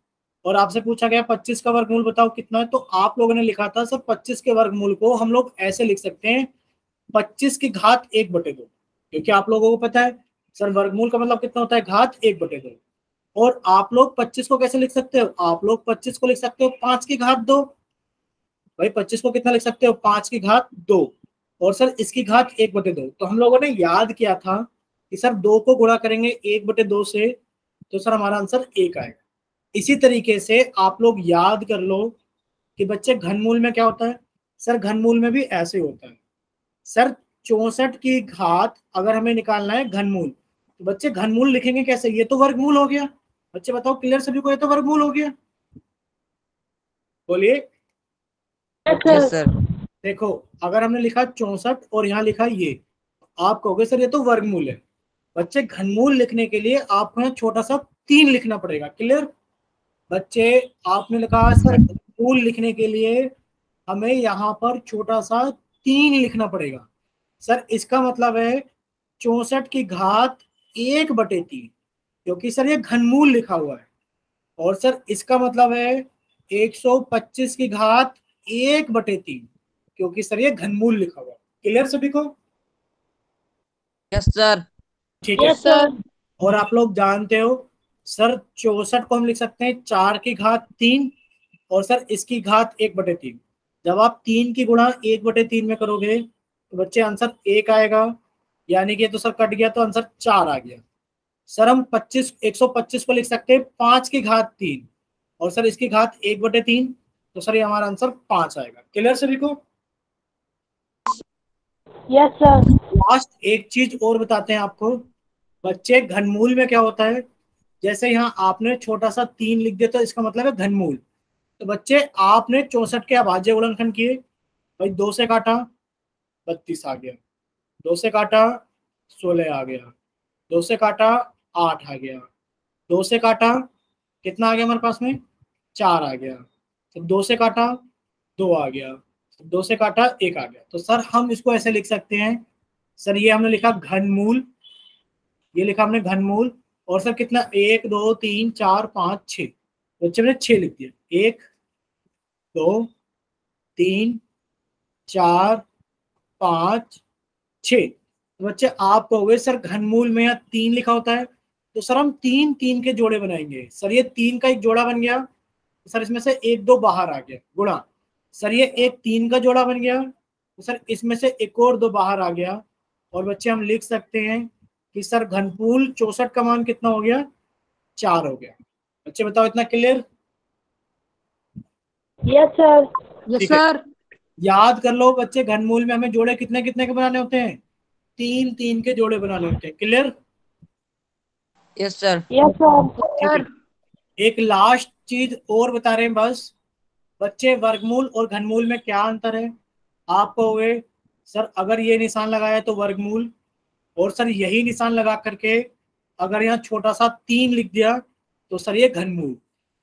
और आपसे पूछा गया 25 का वर्गमूल बताओ कितना है, तो आप लोगों ने लिखा था सर 25 के वर्गमूल को हम लोग ऐसे लिख सकते हैं 25 की घात 1/2, क्योंकि आप लोगों को पता है सर वर्गमूल का मतलब कितना होता है, घात 1/2। और आप लोग 25 को कैसे लिख सकते हो, आप लोग 25 को लिख सकते हो 5 की घात 2। भाई 25 को कितना लिख सकते हो, 5 की घात 2। और सर इसकी घात 1/2। तो हम लोगों ने याद किया था कि सर 2 को गुणा करेंगे 1/2 से, तो सर हमारा आंसर 1 आएगा। इसी तरीके से आप लोग याद कर लो कि बच्चे घनमूल में क्या होता है, सर घनमूल में भी ऐसे होता है। सर 64 की घात अगर हमें निकालना है घनमूल, तो बच्चे घनमूल लिखेंगे कैसे, ये तो वर्गमूल हो गया। बच्चे बताओ क्लियर सभी को, ये तो वर्गमूल हो गया, बोलिए। Yes yes sir. सर। देखो अगर हमने लिखा 64 और यहाँ लिखा ये, आप कहोगे सर ये तो वर्गमूल है। बच्चे घनमूल लिखने के लिए आपको यहाँ छोटा सा 3 लिखना पड़ेगा, क्लियर। बच्चे आपने लिखा सर घनमूल लिखने के लिए हमें यहाँ पर छोटा सा 3 लिखना पड़ेगा। सर इसका मतलब है 64 की घात 1/3, क्योंकि सर ये घनमूल लिखा हुआ है। और सर इसका मतलब है 125 की घात 1/3, क्योंकि सर ये घनमूल लिखा हुआ है। क्लियर सभी को? Yes sir. ठीक है। Yes sir. और आप लोग जानते हो सर 64 को हम लिख सकते हैं 4 की घात 3, और सर इसकी घात 1/3। जब आप 3 की गुणा 1/3 में करोगे तो बच्चे आंसर 1 आएगा, यानी कि तो सर कट गया तो आंसर 4 आ गया। सर हम 125 को लिख सकते हैं 5 की घात 3, और सर इसकी घात 1/3, तो सर ये हमारा आंसर 5 आएगा। क्लियर सभी को? Yes sir. लास्ट एक चीज और बताते हैं आपको, बच्चे घनमूल में क्या होता है, जैसे यहाँ आपने छोटा सा 3 लिख दिया तो इसका मतलब है घनमूल। तो बच्चे आपने 64 के अभाज्य गुणनखंड किए, भाई 2 से काटा 32 आ गया, 2 से काटा 16 आ गया, 2 से काटा 8 आ गया, 2 से काटा कितना आ गया हमारे पास में 4 आ गया, तो 2 से काटा 2 आ गया, 2 से काटा 1 आ गया। तो सर हम इसको ऐसे लिख सकते हैं, सर ये हमने लिखा घनमूल, ये लिखा हमने घनमूल, और सर कितना 1 2 3 4 5 6, बच्चे मैंने 6 लिख दिया, 1 2 3 4 5 6। बच्चे आप कहोगे सर घनमूल में यहाँ 3 लिखा होता है, तो सर हम 3 3 के जोड़े बनाएंगे। सर ये 3 का एक जोड़ा बन गया, सर इसमें से 1 2 बाहर आ गया, गुणा सर ये एक 3 का जोड़ा बन गया, तो सर इसमें से एक और 2 बाहर आ गया। और बच्चे हम लिख सकते हैं कि सर घनमूल 64 का मान कितना हो गया, 4 हो गया। बच्चे बताओ इतना क्लियर? Yes sir. यस ठीक है। सर। याद कर लो बच्चे, घनमूल में हमें जोड़े कितने कितने के बनाने होते हैं, 3 3 के जोड़े बनाने होते हैं। Clear? Yes sir. Yes sir. ठीक है। एक लास्ट चीज और बता रहे हैं बस, बच्चे वर्गमूल और घनमूल में क्या अंतर है। आप कहोगे सर अगर ये निशान लगाया तो वर्गमूल, और सर यही निशान लगा करके अगर यहाँ छोटा सा 3 लिख दिया तो सर ये घनमूल।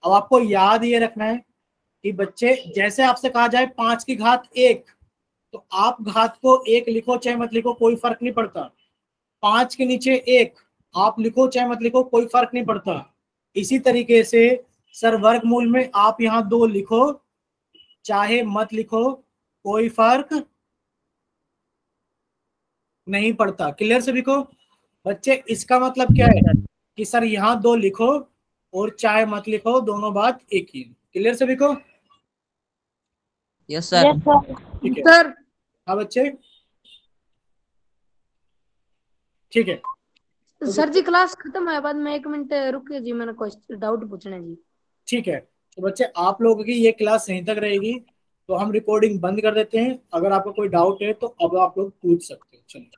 अब आपको याद ये रखना है कि बच्चे जैसे आपसे कहा जाए 5 की घात 1, तो आप घात को 1 लिखो चाहे मत लिखो कोई फर्क नहीं पड़ता। 5 के नीचे 1 आप लिखो चाहे मत लिखो कोई फर्क नहीं पड़ता। इसी तरीके से सर वर्गमूल में आप यहाँ 2 लिखो चाहे मत लिखो कोई फर्क नहीं पड़ता। क्लियर सभी को? बच्चे इसका मतलब क्या है कि सर यहाँ 2 लिखो और चाहे मत लिखो, दोनों बात एक ही। क्लियर सभी को? Yes sir. Yes sir. ठीक है। सर हाँ बच्चे ठीक है। सर जी क्लास खत्म है बाद में 1 मिनट रुकिए जी, मैंने क्वेश्चन डाउट पूछना है जी। ठीक है तो बच्चे आप लोगों की ये क्लास यहीं तक रहेगी, तो हम रिकॉर्डिंग बंद कर देते हैं। अगर आपको कोई डाउट है तो अब आप लोग पूछ सकते हो। चलिए।